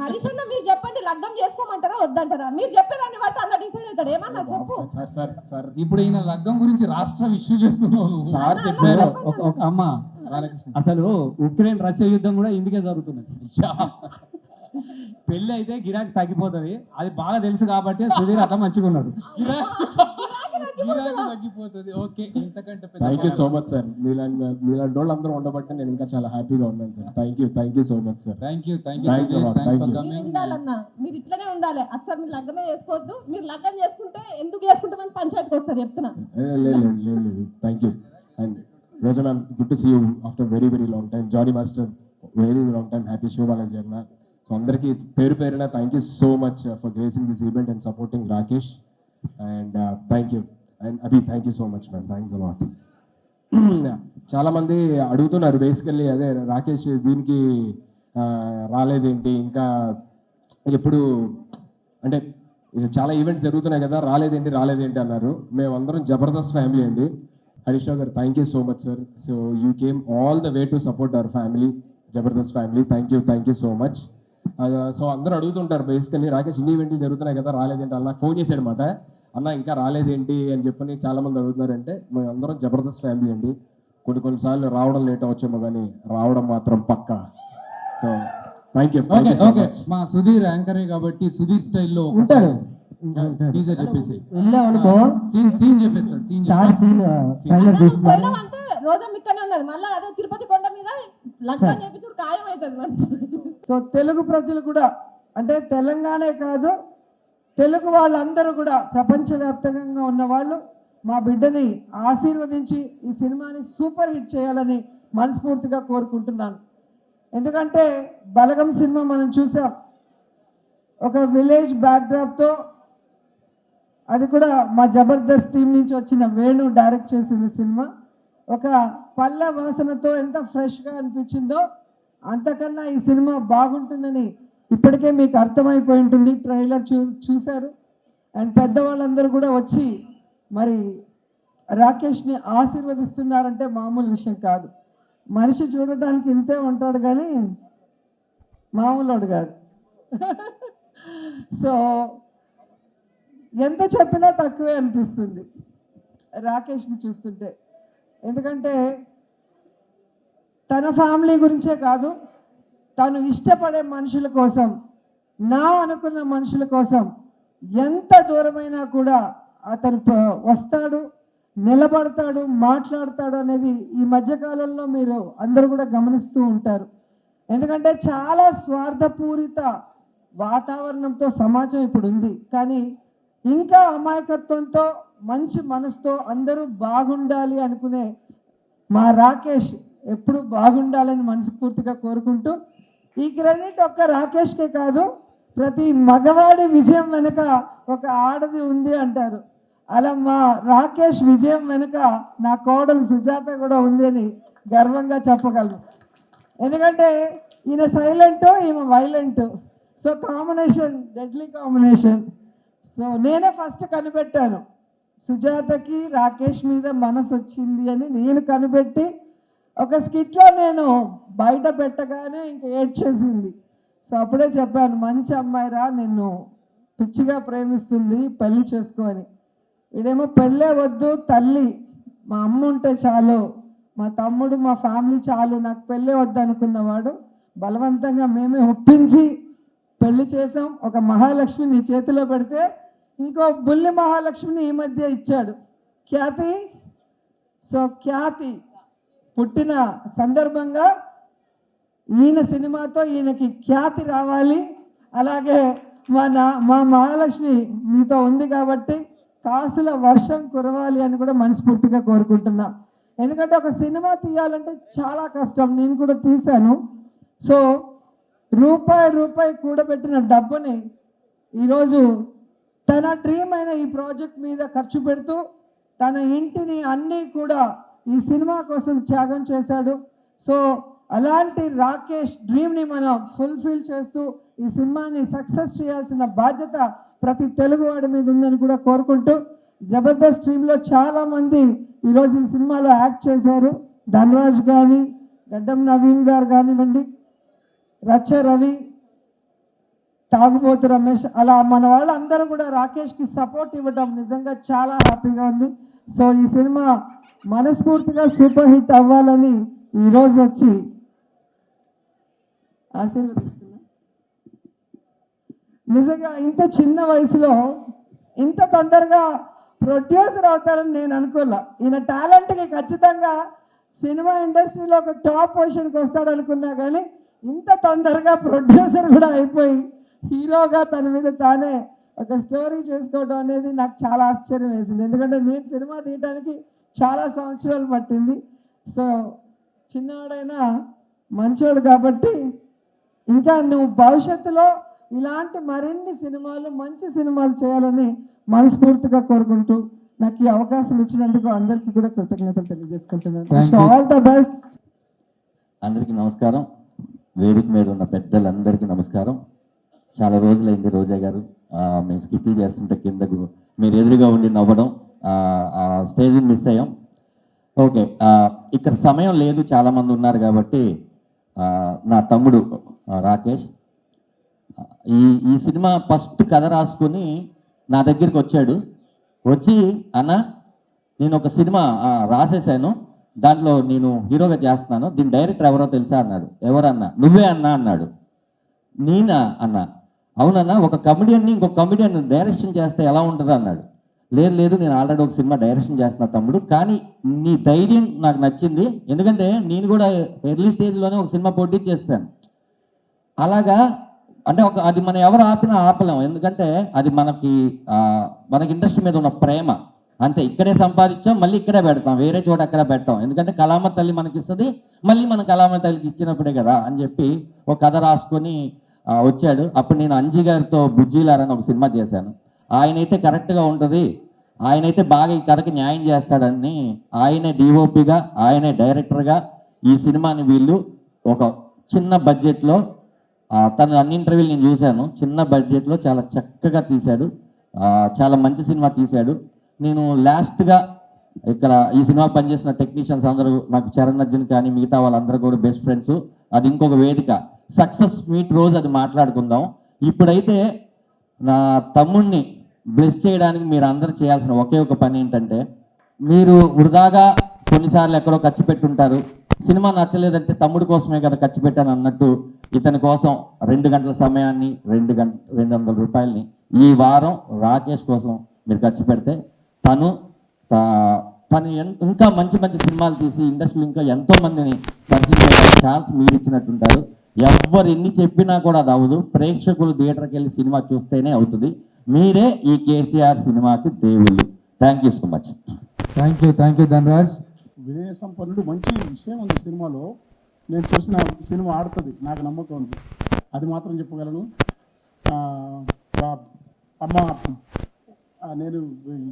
హరీష్ అన్న మీరు చెప్పండి, లగ్గం చేసుకోమంటారా వద్దంటారా? మీరు చెప్పేదాన్ని బట్టి అన్న డిసైడ్ అవుతాడు. ఏమన్నా చెప్పు. సార్ ఇప్పుడు ఈయన లగ్గం గురించి రాష్ట్ర ఇష్యూ చేస్తున్నావు నువ్వు. సార్ చెప్పారు ఒక అమ్మ, అసలు ఉక్రెయిన్ రష్యా యుద్ధం కూడా ఇందుకే జరుగుతున్నది. పెళ్ళి అయితే గిరాకీ తగ్గిపోతుంది, అది బాగా తెలుసు కాబట్టి సుధీర్ అట్లా మంచిగా ఉన్నాడు. గిరాకీ తగ్గిపోతుంది. ఓకే, ఇంతకంటే thank you so much sir. మీలాంటి వాళ్ళు అందరూ ఉండబట్టి నేను ఇంకా చాలా హ్యాపీగా ఉన్నాను sir. Thank you so much sir. Thank you Thanks a lot. Thanks for Thank you. Coming. ఉండాలన్నా, మీరు ఇట్లనే ఉండాలి. అసలు మీరు లగ్గమే చేసుకోవద్దు. మీరు లగ్గం చేసుకుంటే ఎందుకు చేసుకుంటామని పంచాయతీకి వస్తారు చెప్తున్నా. లేదు thank you. And Roja ma'am, good to see you after very long time. Johnny master, very long time. Happy Sivabalaji అన్న. సో అందరికీ పేరున thank you so much for gracing this event and supporting Rakesh. And thank you. And Abhi, thank you so much ma'am. Thanks a lot. చాలామంది అడుగుతున్నారు basically, అదే రాకేష్ దీనికి రాలేదేంటి, ఇంకా ఎప్పుడు అంటే చాలా ఈవెంట్స్ జరుగుతున్నాయి కదా, రాలేదేంటి అన్నారు. మేమందరం జబర్దస్త్ ఫ్యామిలీ అండి. హరీష్ రావు గారు, thank you so much sir. So you came all the way to support our family, Jabardasth family. Thank you so much. So అందరూ అడుగుతుంటారు బేసికల్లీ, రాకేష్ ఇన్ని ఈవెంట్లు జరుగుతున్నాయి కదా రాలేదేంటి అన్న. నాకు ఫోన్ చేశాడు అనమాట, అన్న ఇంకా రాలేదేంటి అని చెప్పని చాలామంది అడుగుతున్నారంటే, మేము అందరం జబర్దస్త్ ఫ్యామిలీ అండి. కొన్నిసార్లు రావడం లేట్ అవచ్చేమో కానీ రావడం మాత్రం పక్కా. So thank you. ఓకే, మా సుధీర్ యాంకరే కాబట్టి సుధీర్ స్టైల్లో టీజర్ చెప్పేసి వెళ్ళామనుకో సీన్ చెప్పేస్తాడు. సార్ సీన్ ట్రైలర్ చూస్తున్నారు. పోయినామంటే రోజా మిక్కనే ఉన్నది. మళ్ళీ అదే తిరుపతి కొండ మీద లగ్గం చేపించుడు ఖాయం అవుతుంది మరి. సో తెలుగు ప్రజలు కూడా, అంటే తెలంగాణే కాదు, తెలుగు వాళ్ళందరూ కూడా ప్రపంచవ్యాప్తంగా ఉన్న వాళ్ళు మా బిడ్డని ఆశీర్వదించి ఈ సినిమాని సూపర్ హిట్ చేయాలని మనస్ఫూర్తిగా కోరుకుంటున్నాను. ఎందుకంటే బలగం సినిమా మనం చూసాం, ఒక విలేజ్ బ్యాక్డ్రాప్తో, అది కూడా మా జబర్దస్త్ టీం నుంచి వచ్చిన వేణు డైరెక్ట్ చేసిన సినిమా. ఒక పల్లె వాసనతో ఎంత ఫ్రెష్గా అనిపించిందో అంతకన్నా ఈ సినిమా బాగుంటుందని ఇప్పటికే మీకు అర్థమైపోయి ఉంటుంది. ట్రైలర్ చూశారు. అండ్ పెద్దవాళ్ళందరూ కూడా వచ్చి మరి రాకేష్ని ఆశీర్వదిస్తున్నారంటే మామూలు విషయం కాదు. మనిషి చూడటానికి ఇంతే ఉంటాడు కానీ మామూలుడు కాదు. సో ఎంత చెప్పినా తక్కువే అనిపిస్తుంది రాకేష్ని చూస్తుంటే. ఎందుకంటే తన ఫ్యామిలీ గురించే కాదు, తను ఇష్టపడే మనుషుల కోసం, నా అనుకున్న మనుషుల కోసం ఎంత దూరమైనా కూడా అతను వస్తాడు, నిలబడతాడు, మాట్లాడతాడు అనేది ఈ మధ్యకాలంలో మీరు అందరూ కూడా గమనిస్తూ ఉంటారు. ఎందుకంటే చాలా స్వార్థపూరిత వాతావరణంతో సమాజం ఇప్పుడు ఉంది. కానీ ఇంకా అమాయకత్వంతో, మంచి మనసుతో అందరూ బాగుండాలి అనుకునే మా రాకేష్ ఎప్పుడు బాగుండాలని మనస్ఫూర్తిగా కోరుకుంటూ, ఈ క్రెడిట్ ఒక్క రాకేష్కే కాదు, ప్రతి మగవాడి విజయం వెనుక ఒక ఆడది ఉంది అంటారు. అలా మా రాకేష్ విజయం వెనుక నా కోడలు సుజాత కూడా ఉంది అని గర్వంగా చెప్పగలను. ఎందుకంటే ఈయన సైలెంట్, ఈమె violent. So combination, deadly combination. So నేనే ఫస్ట్ కనిపెట్టాను, సుజాతకి రాకేష్ మీద మనసు వచ్చింది అని నేను కనిపెట్టి ఒక స్కిట్లో నేను బయట పెట్టగానే ఇంకా ఏడ్చేసింది. సో అప్పుడే చెప్పాను, మంచి అమ్మాయిరా, నిన్ను పిచ్చిగా ప్రేమిస్తుంది, పెళ్లి చేసుకో అని. వీడేమో పెళ్ళే వద్దు, తల్లి మా అమ్మ ఉంటే చాలు, మా తమ్ముడు, మా ఫ్యామిలీ చాలు, నాకు పెళ్ళే వద్దు అనుకున్నవాడు బలవంతంగా మేమే ఒప్పించి పెళ్లి చేసాం. ఒక మహాలక్ష్మి నీ చేతిలో పెడితే ఇంకో బుల్లి మహాలక్ష్మిని ఈ మధ్య ఇచ్చాడు, ఖ్యాతి. సో ఖ్యాతి పుట్టిన సందర్భంగా ఈయన సినిమాతో ఈయనకి ఖ్యాతి రావాలి. అలాగే మా మహాలక్ష్మి మీతో ఉంది కాబట్టి కాసుల వర్షం కురవాలి అని కూడా మనస్ఫూర్తిగా కోరుకుంటున్నా. ఎందుకంటే ఒక సినిమా తీయాలంటే చాలా కష్టం, నేను కూడా తీశాను. సో రూపాయి కూడబెట్టిన డబ్బుని ఈరోజు తన డ్రీమ్ అయిన ఈ ప్రాజెక్ట్ మీద ఖర్చు పెడుతూ తన ఇంటిని అన్నీ కూడా ఈ సినిమా కోసం త్యాగం చేశాడు. సో అలాంటి రాకేష్ డ్రీమ్ని మనం ఫుల్ఫిల్ చేస్తూ ఈ సినిమాని సక్సెస్ చేయాల్సిన బాధ్యత ప్రతి తెలుగువాడి మీద ఉందని కూడా కోరుకుంటూ, జబర్దస్త్ టీంలో చాలామంది ఈరోజు ఈ సినిమాలో యాక్ట్ చేశారు. ధనరాజ్ కానీ, గడ్డం నవీన్ గారు కానివ్వండి, రచ్చ రవి, తాగుబోతు రమేష్, అలా మన వాళ్ళందరూ కూడా రాకేష్కి సపోర్ట్ ఇవ్వడం నిజంగా చాలా హ్యాపీగా ఉంది. సో ఈ సినిమా మనస్ఫూర్తిగా సూపర్ హిట్ అవ్వాలని ఈరోజు వచ్చి ఆశీర్వదిస్తున్నా. నిజంగా ఇంత చిన్న వయసులో ఇంత తొందరగా ప్రొడ్యూసర్ అవుతారని నేను అనుకోలే. ఈయన టాలెంట్కి ఖచ్చితంగా సినిమా ఇండస్ట్రీలో ఒక టాప్ పొజిషన్కి వస్తాడు అనుకున్నా, కానీ ఇంత తొందరగా ప్రొడ్యూసర్ కూడా అయిపోయి హీరోగా తన మీద తానే ఒక స్టోరీ చేసుకోవడం అనేది నాకు చాలా ఆశ్చర్యం వేసింది. ఎందుకంటే నేను సినిమా తీయడానికి చాలా సంవత్సరాలు పట్టింది. సో చిన్నవాడైనా మంచోడు కాబట్టి ఇంకా నువ్వు భవిష్యత్తులో ఇలాంటి మరిన్ని సినిమాలు, మంచి సినిమాలు చేయాలని మనస్ఫూర్తిగా కోరుకుంటూ నాకు ఈ అవకాశం ఇచ్చినందుకు అందరికీ కూడా కృతజ్ఞతలు తెలియజేసుకుంటున్నాను. All the best. అందరికీ నమస్కారం. వేదిక మీద ఉన్న పెద్దలందరికీ నమస్కారం. చాలా రోజులైంది రోజా గారు మేము స్కిట్లు చేస్తుంటే కిందకు మీరు ఎదురుగా ఉండి నవ్వడం, ఆ స్టేజ్ని మిస్ అయ్యాం. ఓకే, ఇక్కడ సమయం లేదు, చాలామంది ఉన్నారు కాబట్టి నా తమ్ముడు రాకేష్ ఈ సినిమా ఫస్ట్ కథ రాసుకొని నా దగ్గరికి వచ్చాడు. వచ్చి అన్న నేను ఒక సినిమా రాసేసాను, దాంట్లో నేను హీరోగా చేస్తున్నాను, దీని డైరెక్టర్ ఎవరో తెలుసా అన్నాడు. ఎవరన్నా? నువ్వే అన్నా అన్నాడు. నేనా అన్నా? అవునన్నా, ఒక కమెడియన్ని ఇంకొక కమెడియన్ డైరెక్షన్ చేస్తే ఎలా ఉంటుంది అన్నాడు. లేదు నేను ఆల్రెడీ ఒక సినిమా డైరెక్షన్ చేస్తున్నా తమ్ముడు, కానీ నీ ధైర్యం నాకు నచ్చింది, ఎందుకంటే నేను కూడా ఎర్లీ స్టేజ్లోనే ఒక సినిమా పోటీ చేస్తాను. అలాగా అంటే అది మనం ఎవరు ఆపినా ఆపలేం, ఎందుకంటే అది మనకి ఇండస్ట్రీ మీద ఉన్న ప్రేమ అంతే. ఇక్కడే సంపాదించాం, మళ్ళీ ఇక్కడే పెడతాం, వేరే చోట ఎక్కడ పెట్టాం, ఎందుకంటే కళామ తల్లి మనకి ఇస్తుంది, మళ్ళీ మనం కళామ తల్లికి ఇచ్చినప్పుడే కదా అని చెప్పి ఒక కథ రాసుకొని వచ్చాడు. అప్పుడు నేను అంజీ గారితో బుజ్జీలారని ఒక సినిమా చేశాను. ఆయనైతే కరెక్ట్గా ఉంటుంది, ఆయనైతే బాగా ఈ కథకి న్యాయం చేస్తాడని ఆయనే డిఓపిగా, ఆయనే డైరెక్టర్గా ఈ సినిమాని వీళ్ళు ఒక చిన్న బడ్జెట్లో, తను అన్ని ఇంటర్వ్యూలు నేను చూశాను, చిన్న బడ్జెట్లో చాలా చక్కగా తీశాడు, చాలా మంచి సినిమా తీశాడు. నేను లాస్ట్గా ఇక్కడ ఈ సినిమా పనిచేసిన టెక్నీషియన్స్ అందరూ నాకు చరణ్ అర్జున్ కానీ మిగతా వాళ్ళందరూ కూడా బెస్ట్ ఫ్రెండ్స్. అది ఇంకొక వేదిక, సక్సెస్ మీట్ రోజు అది మాట్లాడుకుందాం. ఇప్పుడైతే నా తమ్ముడిని బ్లెస్ చేయడానికి మీరు అందరూ చేయాల్సిన ఒకే ఒక పని ఏంటంటే, మీరు వృధాగా కొన్నిసార్లు ఎక్కడో ఖర్చు పెట్టుంటారు, సినిమా నచ్చలేదంటే తమ్ముడి కోసమే కదా ఖర్చు పెట్టాను అన్నట్టు ఇతని కోసం 2 గంటల సమయాన్ని 200 రూపాయలని ఈ వారం రాకేష్ కోసం మీరు ఖర్చు పెడితే తను ఇంకా మంచి సినిమాలు తీసి ఇండస్ట్రీలో ఇంకా ఎంతో మందిని పరిచయం ఛాన్స్ మీరు ఇచ్చినట్టుంటారు. ఎవ్వరు ఎన్ని చెప్పినా కూడా అది అవ్వదు, ప్రేక్షకులు థియేటర్కి వెళ్ళి సినిమా చూస్తేనే అవుతుంది. మీరే ఈ కేసీఆర్ సినిమాకి దేవుళ్ళు. Thank you so much. Thank you Dhanraj. వినయ సంపన్నుడు మంచి విషయం ఉంది సినిమాలో. నేను చూసిన సినిమా ఆడుతుంది, నాకు నమ్మకం ఉంది, అది మాత్రం చెప్పగలను. అమ్మ నేను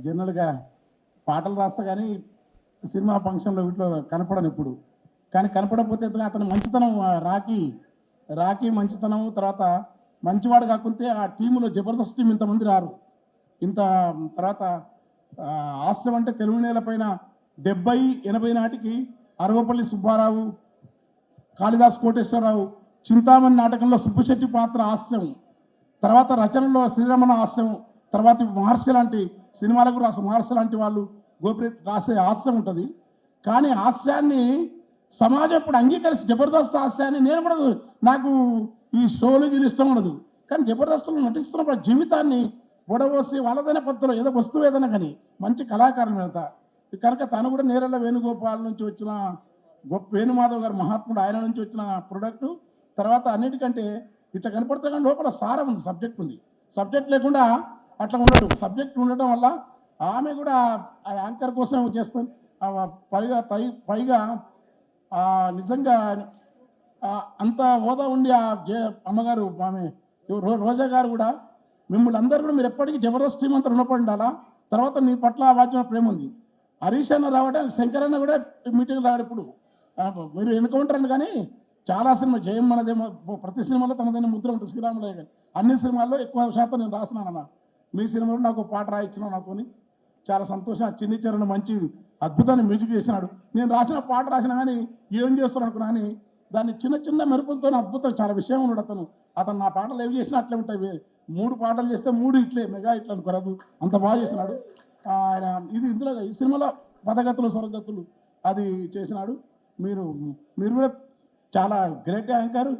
జనరల్గా పాటలు రాస్తా కానీ సినిమా ఫంక్షన్లో వీటిలో కనపడను ఎప్పుడు, కానీ కనపడకపోతే అతని మంచితనం, రాకీ మంచితనం, తర్వాత మంచివాడు కాకుంటే ఆ టీములో జబర్దస్త్ టీం ఇంతమంది రారు. ఇంత తర్వాత హాస్యం అంటే తెలుగు నేలపైన 70-80 నాటికి అరవపల్లి సుబ్బారావు, కాళిదాస్ కోటేశ్వరరావు, చింతామణి నాటకంలో సుబ్బశెట్టి పాత్ర హాస్యం, తర్వాత రచనలో శ్రీరమణ హాస్యం, తర్వాత మహర్షి లాంటి సినిమాలకు మహర్షి లాంటి వాళ్ళు గోపిరెడ్డి రాసే హాస్యం ఉంటుంది. కానీ హాస్యాన్ని సమాజం ఇప్పుడు అంగీకరిస్తే జబర్దస్త్ హాస్యాన్ని నేను కూడా, నాకు ఈ షోలు గీలు ఇష్టం ఉండదు, కానీ జబర్దస్త్లో నటిస్తున్నప్పుడు జీవితాన్ని బొడవోసి వాళ్ళదైన పద్ధతిలో ఏదో వస్తువు ఏదైనా కానీ మంచి కళాకారులు వెళ్తా కనుక తను కూడా నేరెళ్ళ వేణుగోపాల్ నుంచి వచ్చిన వేణుమాధవ్ గారు మహాత్ముడు, ఆయన నుంచి వచ్చిన ప్రొడక్టు. తర్వాత అన్నిటికంటే ఇట్లా కనపడితే కానీ లోపల సారం ఉంది, సబ్జెక్ట్ ఉంది. సబ్జెక్ట్ లేకుండా అట్లా ఉండడు, సబ్జెక్ట్ ఉండటం వల్ల ఆమె కూడా ఆ యాంకర్ కోసం చేస్తుంది. పైగా నిజంగా అంత హోదా ఉండి ఆ అమ్మగారు ఆమె రోజా గారు కూడా మిమ్మల్ని అందరూ కూడా మీరు ఎప్పటికీ జబర్దస్త్ టీం అంతా రుణపడి ఉండాలా. తర్వాత నీ పట్ల ఆ వాద్యం ప్రేమ ఉంది. హరీష్ అన్న రావడం, శంకర్ అన్న కూడా మీటింగ్ రావడం. ఇప్పుడు మీరు ఎన్నుకుంటారని కానీ చాలా సినిమా జయం మనదేమో ప్రతి సినిమాలో తనదైన ముద్ర ఉంటుంది. శ్రీరాములయ్య గారు అన్ని సినిమాల్లో ఎక్కువ శాతం నేను రాసినానన్న. మీ సినిమాలో నాకు పాట రాయించిన నాతోని చాలా సంతోషం. చిన్ని చరణ్ మంచి అద్భుతాన్ని మ్యూజిక్ చేసినాడు. నేను రాసిన పాట రాసినా కానీ ఏం చేస్తాను అనుకున్నా కానీ దాన్ని చిన్న చిన్న మెరుపులతో అద్భుతం చాలా విషయం ఉన్నాడు అతను నా పాటలు ఏవి చేసినా అట్లే ఉంటాయి. 3 పాటలు చేస్తే 3 ఇట్లే మెగా ఇట్లా అనుకోరదు, అంత బాగా చేసినాడు ఆయన. ఇందులో ఈ సినిమాలో పదగతులు స్వర్గతులు అది చేసినాడు. మీరు కూడా చాలా గ్రేట్ యాంకర్.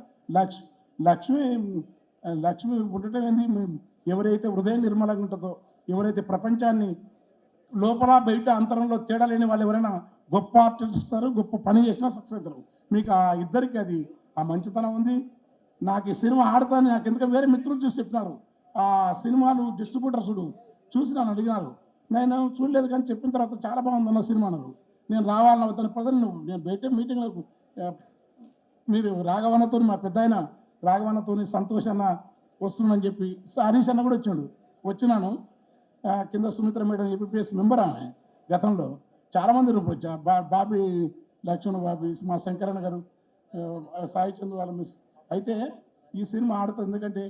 లక్ష్మి ఉండటం ఏంది, ఎవరైతే హృదయం నిర్మలంగా ఉంటుందో, ఎవరైతే ప్రపంచాన్ని లోపల బయట అంతరంలో తేడా లేని వాళ్ళు ఎవరైనా గొప్ప ఆర్టిస్ట్ ఇస్తారు, గొప్ప పని చేసినా సక్సెస్ అవుతారు. మీకు ఆ ఇద్దరికి అది ఆ మంచితనం ఉంది. నాకు ఈ సినిమా ఆడతాను నాకు ఎందుకంటే వేరే మిత్రులు చూసి చెప్పినారు. ఆ సినిమాలు డిస్ట్రిబ్యూటర్స్ చూసి నన్ను అడిగినారు. నేను చూడలేదు కానీ చెప్పిన తర్వాత చాలా బాగుందన్న సినిమా అన్నారు. నేను రావాలన్న వద్దని పదని నేను బయట మీటింగ్లకు మీరు రాఘవన్నతో మా పెద్ద ఆయన రాఘవన్నతో సంతోష్ అన్న వస్తుందని చెప్పి హరీష్ అన్న కూడా వచ్చినాను. కింద సుమిత్ర మేడం ఏపీఎస్ మెంబర్ ఆమె గతంలో చాలామంది బాబీ లక్ష్మణ్ బాబీ, మా శంకరన్న గారు, సాయి చంద్ర వాళ్ళ మిస్. అయితే ఈ సినిమా ఆడుతుంది ఎందుకంటే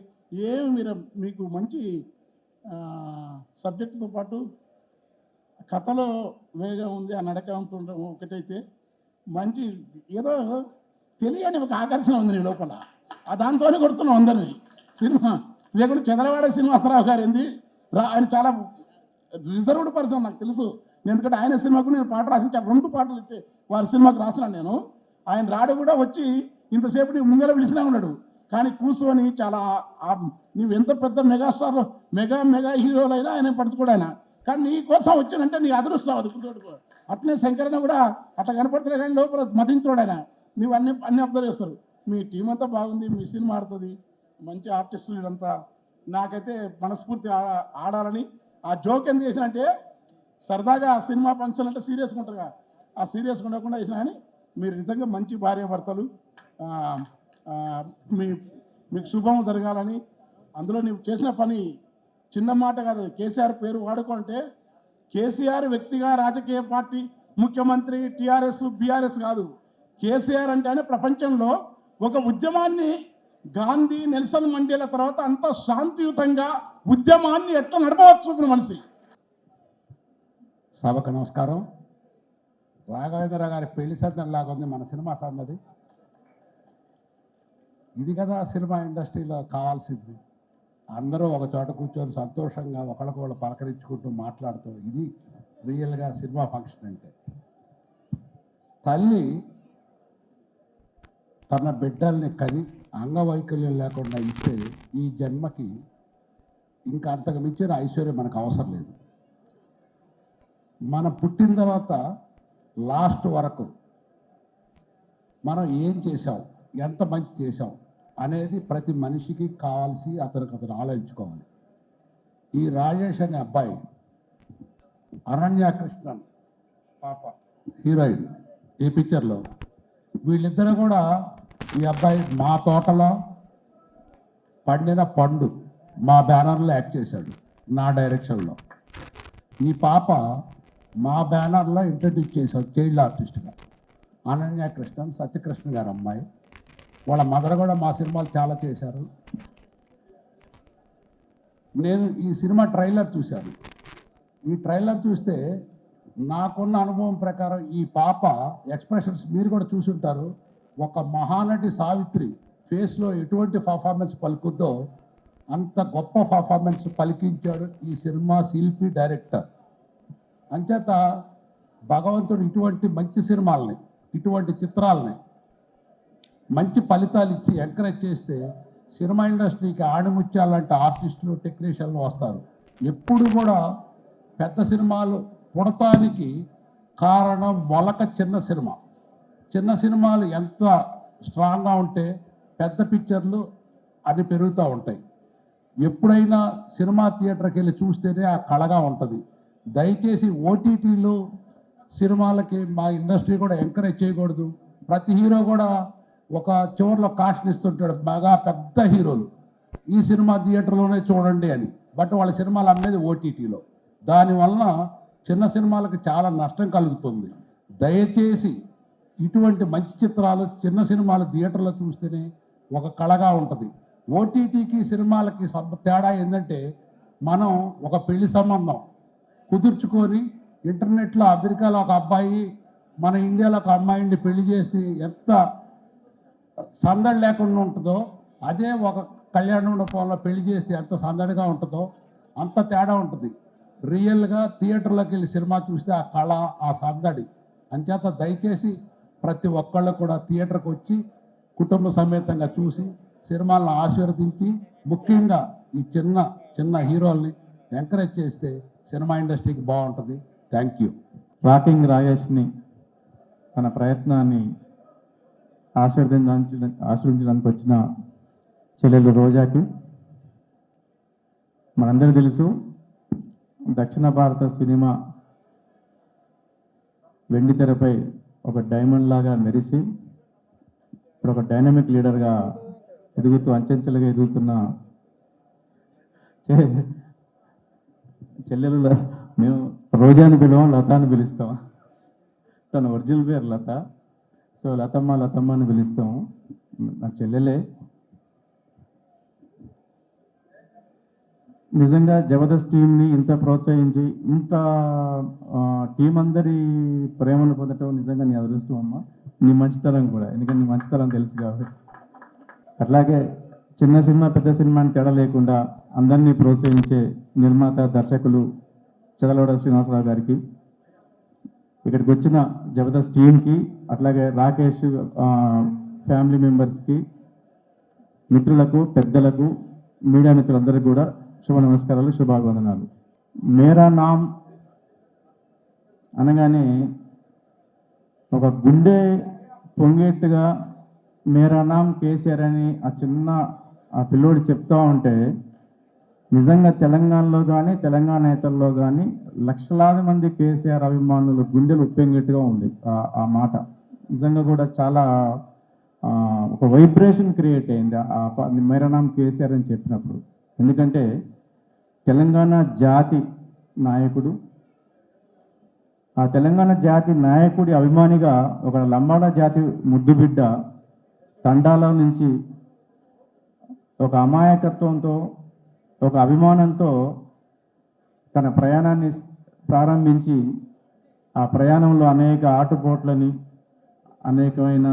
మీకు మంచి సబ్జెక్టుతో పాటు కథలో వేగం ఉంది, ఆ నడక ఉంటుండడం ఒకటైతే మంచి ఏదో తెలియని ఒక ఆకర్షణ ఉంది నీ లోపల. దాంతోనే కొడుతున్నాం అందరినీ. సినిమా లేకుండా చంద్రవాడ శ్రీనివాసరావు గారు ఏంది ఆయన చాలా రిజర్వ్డ్ పర్సన్ నాకు తెలుసు. ఎందుకంటే ఆయన సినిమాకు నేను పాట రాసించా, 2 పాటలు ఇస్తే వారి సినిమాకు రాసినాను నేను. ఆయన రాడు కూడా వచ్చి ఇంతసేపు నీ ముందర పిలిచినా ఉన్నాడు. కానీ కూర్చొని చాలా నువ్వు ఎంత పెద్ద మెగాస్టార్ మెగా హీరోలైనా ఆయన పడుచుకోడాయన, కానీ నీ కోసం వచ్చానంటే నీ అదృష్టం అది గుర్తుపెట్టుకో. అట్లనే శంకరన్న కూడా అట్లా కనపడుతుంది కానీ లోపల మతించోడు ఆయన. నువ్వు అన్ని అబ్జర్వ్ చేస్తారు. మీ టీం అంతా బాగుంది, మీ సినిమా ఆడుతుంది, మంచి ఆర్టిస్టులు ఇదంతా. నాకైతే మనస్ఫూర్తి ఆడాలని ఆ జోక్ ఎందుకు చేసిన అంటే సరదాగా ఆ సినిమా ఫంక్షన్ అంటే సీరియస్గా ఉంటారుగా, ఆ సీరియస్గా ఉండకుండా చేసిన. కానీ మీరు నిజంగా మంచి భార్యాభర్తలు, మీకు శుభం జరగాలని. అందులో నీవు చేసిన పని చిన్న మాట కాదు. కేసీఆర్ పేరు వాడుకుంటే కేసీఆర్ వ్యక్తిగా రాజకీయ పార్టీ ముఖ్యమంత్రి టీఆర్ఎస్ బీఆర్ఎస్ కాదు. కేసీఆర్ అంటేనే ప్రపంచంలో ఒక ఉద్యమాన్ని గాంధీ నెల్సన్ మండేల తర్వాత అంత శాంతియుతంగా ఉద్యమాన్ని ఎట్లా నడపవచ్చు మనిషి. సభకు నమస్కారం. రాఘవేంద్ర గారి పెళ్లి సందడిలాగా ఉంది మన సినిమా సందడి. ఇది కదా సినిమా ఇండస్ట్రీలో కావాల్సింది. అందరూ ఒక చోట కూర్చొని సంతోషంగా ఒకళ్ళకొకళ్ళు పలకరించుకుంటూ మాట్లాడుతూ, ఇది రియల్గా సినిమా ఫంక్షన్ అంటే. తల్లి తన బిడ్డల్ని కని అంగవైకల్యం లేకుండా ఇస్తే ఈ జన్మకి ఇంకా అంతకు మించిన ఐశ్వర్యం మనకు అవసరం లేదు. మనం పుట్టిన తర్వాత లాస్ట్ వరకు మనం ఏం చేసాం, ఎంత మంచి చేసాం అనేది ప్రతి మనిషికి కావాల్సి అతను ఆలోచించుకోవాలి. ఈ రాజేష్ అనే అబ్బాయి, అనన్య కృష్ణన్ పాప హీరోయిన్ ఈ పిక్చర్లో, వీళ్ళిద్దరూ కూడా ఈ అబ్బాయి మా తోటలో పండిన పండు మా బ్యానర్లో యాక్ట్ చేశాడు నా డైరెక్షన్లో. ఈ పాప మా బ్యానర్లో ఇంట్రడ్యూస్ చేశాడు చైల్డ్ ఆర్టిస్ట్గా. అనన్య కృష్ణన్ సత్యకృష్ణ గారు అమ్మాయి. వాళ్ళ మదర్ కూడా మా సినిమాలు చాలా చేశారు. నేను ఈ సినిమా ట్రైలర్ చూశాను. ఈ ట్రైలర్ చూస్తే నాకున్న అనుభవం ప్రకారం ఈ పాప ఎక్స్ప్రెషన్స్ మీరు కూడా చూసుంటారు. ఒక మహానటి సావిత్రి ఫేస్లో ఎటువంటి పర్ఫార్మెన్స్ పలుకుద్దో అంత గొప్ప పర్ఫార్మెన్స్ పలికించాడు ఈ సినిమా శిల్పి డైరెక్టర్. అంచేత భగవంతుడు ఇటువంటి మంచి సినిమాలని, ఇటువంటి చిత్రాలని మంచి ఫలితాలు ఇచ్చి ఎంకరేజ్ చేస్తే సినిమా ఇండస్ట్రీకి ఆణిముత్యాలంటే ఆర్టిస్టులు టెక్నీషియన్లు వస్తారు. ఎప్పుడు కూడా పెద్ద సినిమాలు పుడతానికి కారణం మొలక చిన్న సినిమాలు ఎంత స్ట్రాంగ్గా ఉంటే పెద్ద పిక్చర్లు అది పెరుగుతూ ఉంటాయి. ఎప్పుడైనా సినిమా థియేటర్కి వెళ్ళి చూస్తేనే ఆ కళగా ఉంటుంది. దయచేసి ఓటీటీలు సినిమాలకి మా ఇండస్ట్రీ కూడా ఎంకరేజ్ చేయకూడదు. ప్రతి హీరో కూడా ఒక చివరిలో కాషన్ ఇస్తుంటాడు బాగా పెద్ద హీరోలు, ఈ సినిమా థియేటర్లోనే చూడండి అని. బట్ వాళ్ళ సినిమాలు అమ్మేది ఓటీటీలో. దానివలన చిన్న సినిమాలకు చాలా నష్టం కలుగుతుంది. దయచేసి ఇటువంటి మంచి చిత్రాలు చిన్న సినిమాలు థియేటర్లో చూస్తేనే ఒక కళగా ఉంటుంది. ఓటీటీకి సినిమాలకి తేడా ఏంటంటే, మనం ఒక పెళ్లి సంబంధం కుదుర్చుకొని ఇంటర్నెట్లో అమెరికాలో ఒక అబ్బాయి మన ఇండియాలో ఒక అమ్మాయిని పెళ్లి చేసి ఎంత సందడి లేకుండా ఉంటుందో, అదే ఒక కళ్యాణ మండపంలో పెళ్లి చేస్తే ఎంత సందడిగా ఉంటుందో అంత తేడా ఉంటుంది. రియల్గా థియేటర్లోకి వెళ్ళి సినిమా చూస్తే ఆ కళ, ఆ సందడి. అంచేత దయచేసి ప్రతి ఒక్కళ్ళు కూడా థియేటర్కి వచ్చి కుటుంబ సమేతంగా చూసి సినిమాలను ఆశీర్వదించి, ముఖ్యంగా ఈ చిన్న చిన్న హీరోల్ని ఎంకరేజ్ చేస్తే సినిమా ఇండస్ట్రీకి బాగుంటుంది. Thank you. రాకింగ్ రాజేష్ని తన ప్రయత్నాన్ని ఆశీర్వదించడానికి వచ్చిన చెల్లెలు రోజాకి, మనందరికీ తెలుసు దక్షిణ భారత సినిమా వెండి తెరపై ఒక డైమండ్ లాగా మెరిసి ఇప్పుడు ఒక డైనమిక్ లీడర్గా ఎదుగుతూ అంచెంచెలుగా ఎదుగుతున్న చెల్లెలు మేము రోజాని పిలవం, లత అని పిలుస్తాం. తన ఒరిజినల్ పేరు లత. సో లతమ్మ అని పిలుస్తాము. నా చెల్లెలే. నిజంగా జబర్దస్త్ టీంని ఇంత ప్రోత్సహించి ఇంత టీం అందరి ప్రేమను పొందటం నిజంగా నీ అదృష్టం అమ్మ. నీ మంచితనం కూడా, ఎందుకంటే నీ మంచితనం తెలుసు కాబట్టి. అట్లాగే చిన్న సినిమా పెద్ద సినిమాని తేడా లేకుండా అందరినీ ప్రోత్సహించే నిర్మాత దర్శకులు చదలవాడ శ్రీనివాసరావు గారికి, ఇక్కడికి వచ్చిన జబర్దస్త్ టీంకి, అట్లాగే రాకేష్ ఫ్యామిలీ మెంబర్స్కి, మిత్రులకు, పెద్దలకు, మీడియా మిత్రులందరికీ కూడా శుభ నమస్కారాలు, శుభాభివందనాలు. మేరా నామ్ అనగానే ఒక గుండె పొంగేట్టుగా మేరా నామ్ కేసీఆర్ అని ఆ పిల్లోడు చెప్తా ఉంటే నిజంగా తెలంగాణలో కానీ తెలంగాణేతల్లో కానీ లక్షలాది మంది కేసీఆర్ అభిమానులు గుండెలు ఉప్పొంగేట్టుగా ఉంది ఆ మాట. నిజంగా కూడా చాలా ఒక వైబ్రేషన్ క్రియేట్ అయింది మేరా నామ్ కేసీఆర్ అని చెప్పినప్పుడు. ఎందుకంటే తెలంగాణ జాతి నాయకుడు, ఆ తెలంగాణ జాతి నాయకుడి అభిమానిగా ఒక లంబాడ జాతి ముద్దుబిడ్డ తండాల నుంచి ఒక అమాయకత్వంతో, ఒక అభిమానంతో తన ప్రయాణాన్ని ప్రారంభించి ఆ ప్రయాణంలో అనేక ఆటుపోట్లని, అనేకమైన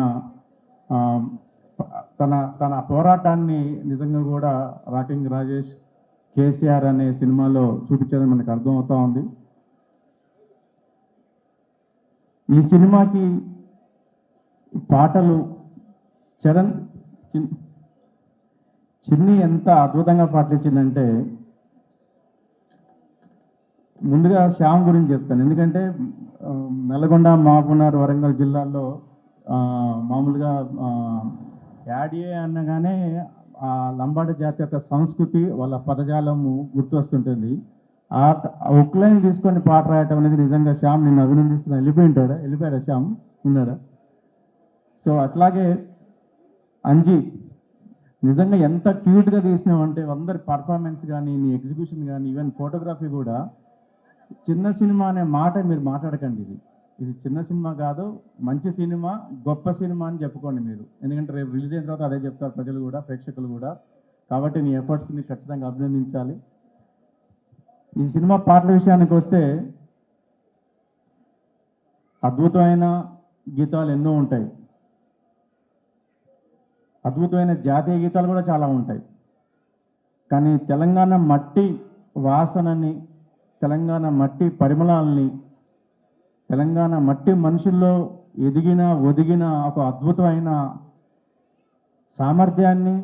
తన పోరాటాన్ని నిజంగా కూడా రాకింగ్ రాజేష్ కేసీఆర్ అనే సినిమాలో చూపించడం మనకు అర్థమవుతా ఉంది. ఈ సినిమాకి పాటలు చరణ్ చిన్ని ఎంత అద్భుతంగా పాటలు ఇచ్చిందంటే, ముందుగా శ్యామ్ గురించి చెప్తాను. ఎందుకంటే నల్గొండ, మహబూబ్నగర్, వరంగల్ జిల్లాల్లో మామూలుగా యాడియే అనగానే ఆ లంబాడి జాతి యొక్క సంస్కృతి, వాళ్ళ పదజాలము గుర్తొస్తుంటుంది. ఆ ఒక్లైన్ తీసుకొని పాట రాయటం అనేది నిజంగా శ్యామ్ నిన్ను అభినందిస్తున్నా. వెళ్ళిపోయాడా శ్యామ్? ఉన్నాడా? సో అట్లాగే అంజీ నిజంగా ఎంత క్యూట్గా తీసినావు అంటే, అందరి పర్ఫార్మెన్స్ కానీ, నీ ఎగ్జిక్యూషన్ కానీ, ఈవెన్ ఫోటోగ్రఫీ కూడా. చిన్న సినిమా అనే మాట మీరు మాట్లాడకండి. ఇది చిన్న సినిమా కాదు, మంచి సినిమా, గొప్ప సినిమా అని చెప్పుకోండి మీరు. ఎందుకంటే రేపు రిలీజ్ అయిన తర్వాత అదే చెప్తారు ప్రజలు కూడా, ప్రేక్షకులు కూడా. కాబట్టి నీ ఎఫర్ట్స్ని ఖచ్చితంగా అభినందించాలి. ఈ సినిమా పాటల విషయానికి వస్తే అద్భుతమైన గీతాలు ఎన్నో ఉంటాయి, అద్భుతమైన జాతీయ గీతాలు కూడా చాలా ఉంటాయి. కానీ తెలంగాణ మట్టి వాసనని, తెలంగాణ మట్టి పరిమళాలని, తెలంగాణ మట్టి మనుషుల్లో ఎదిగిన ఒదిగిన ఒక అద్భుతమైన సామర్థ్యాన్ని,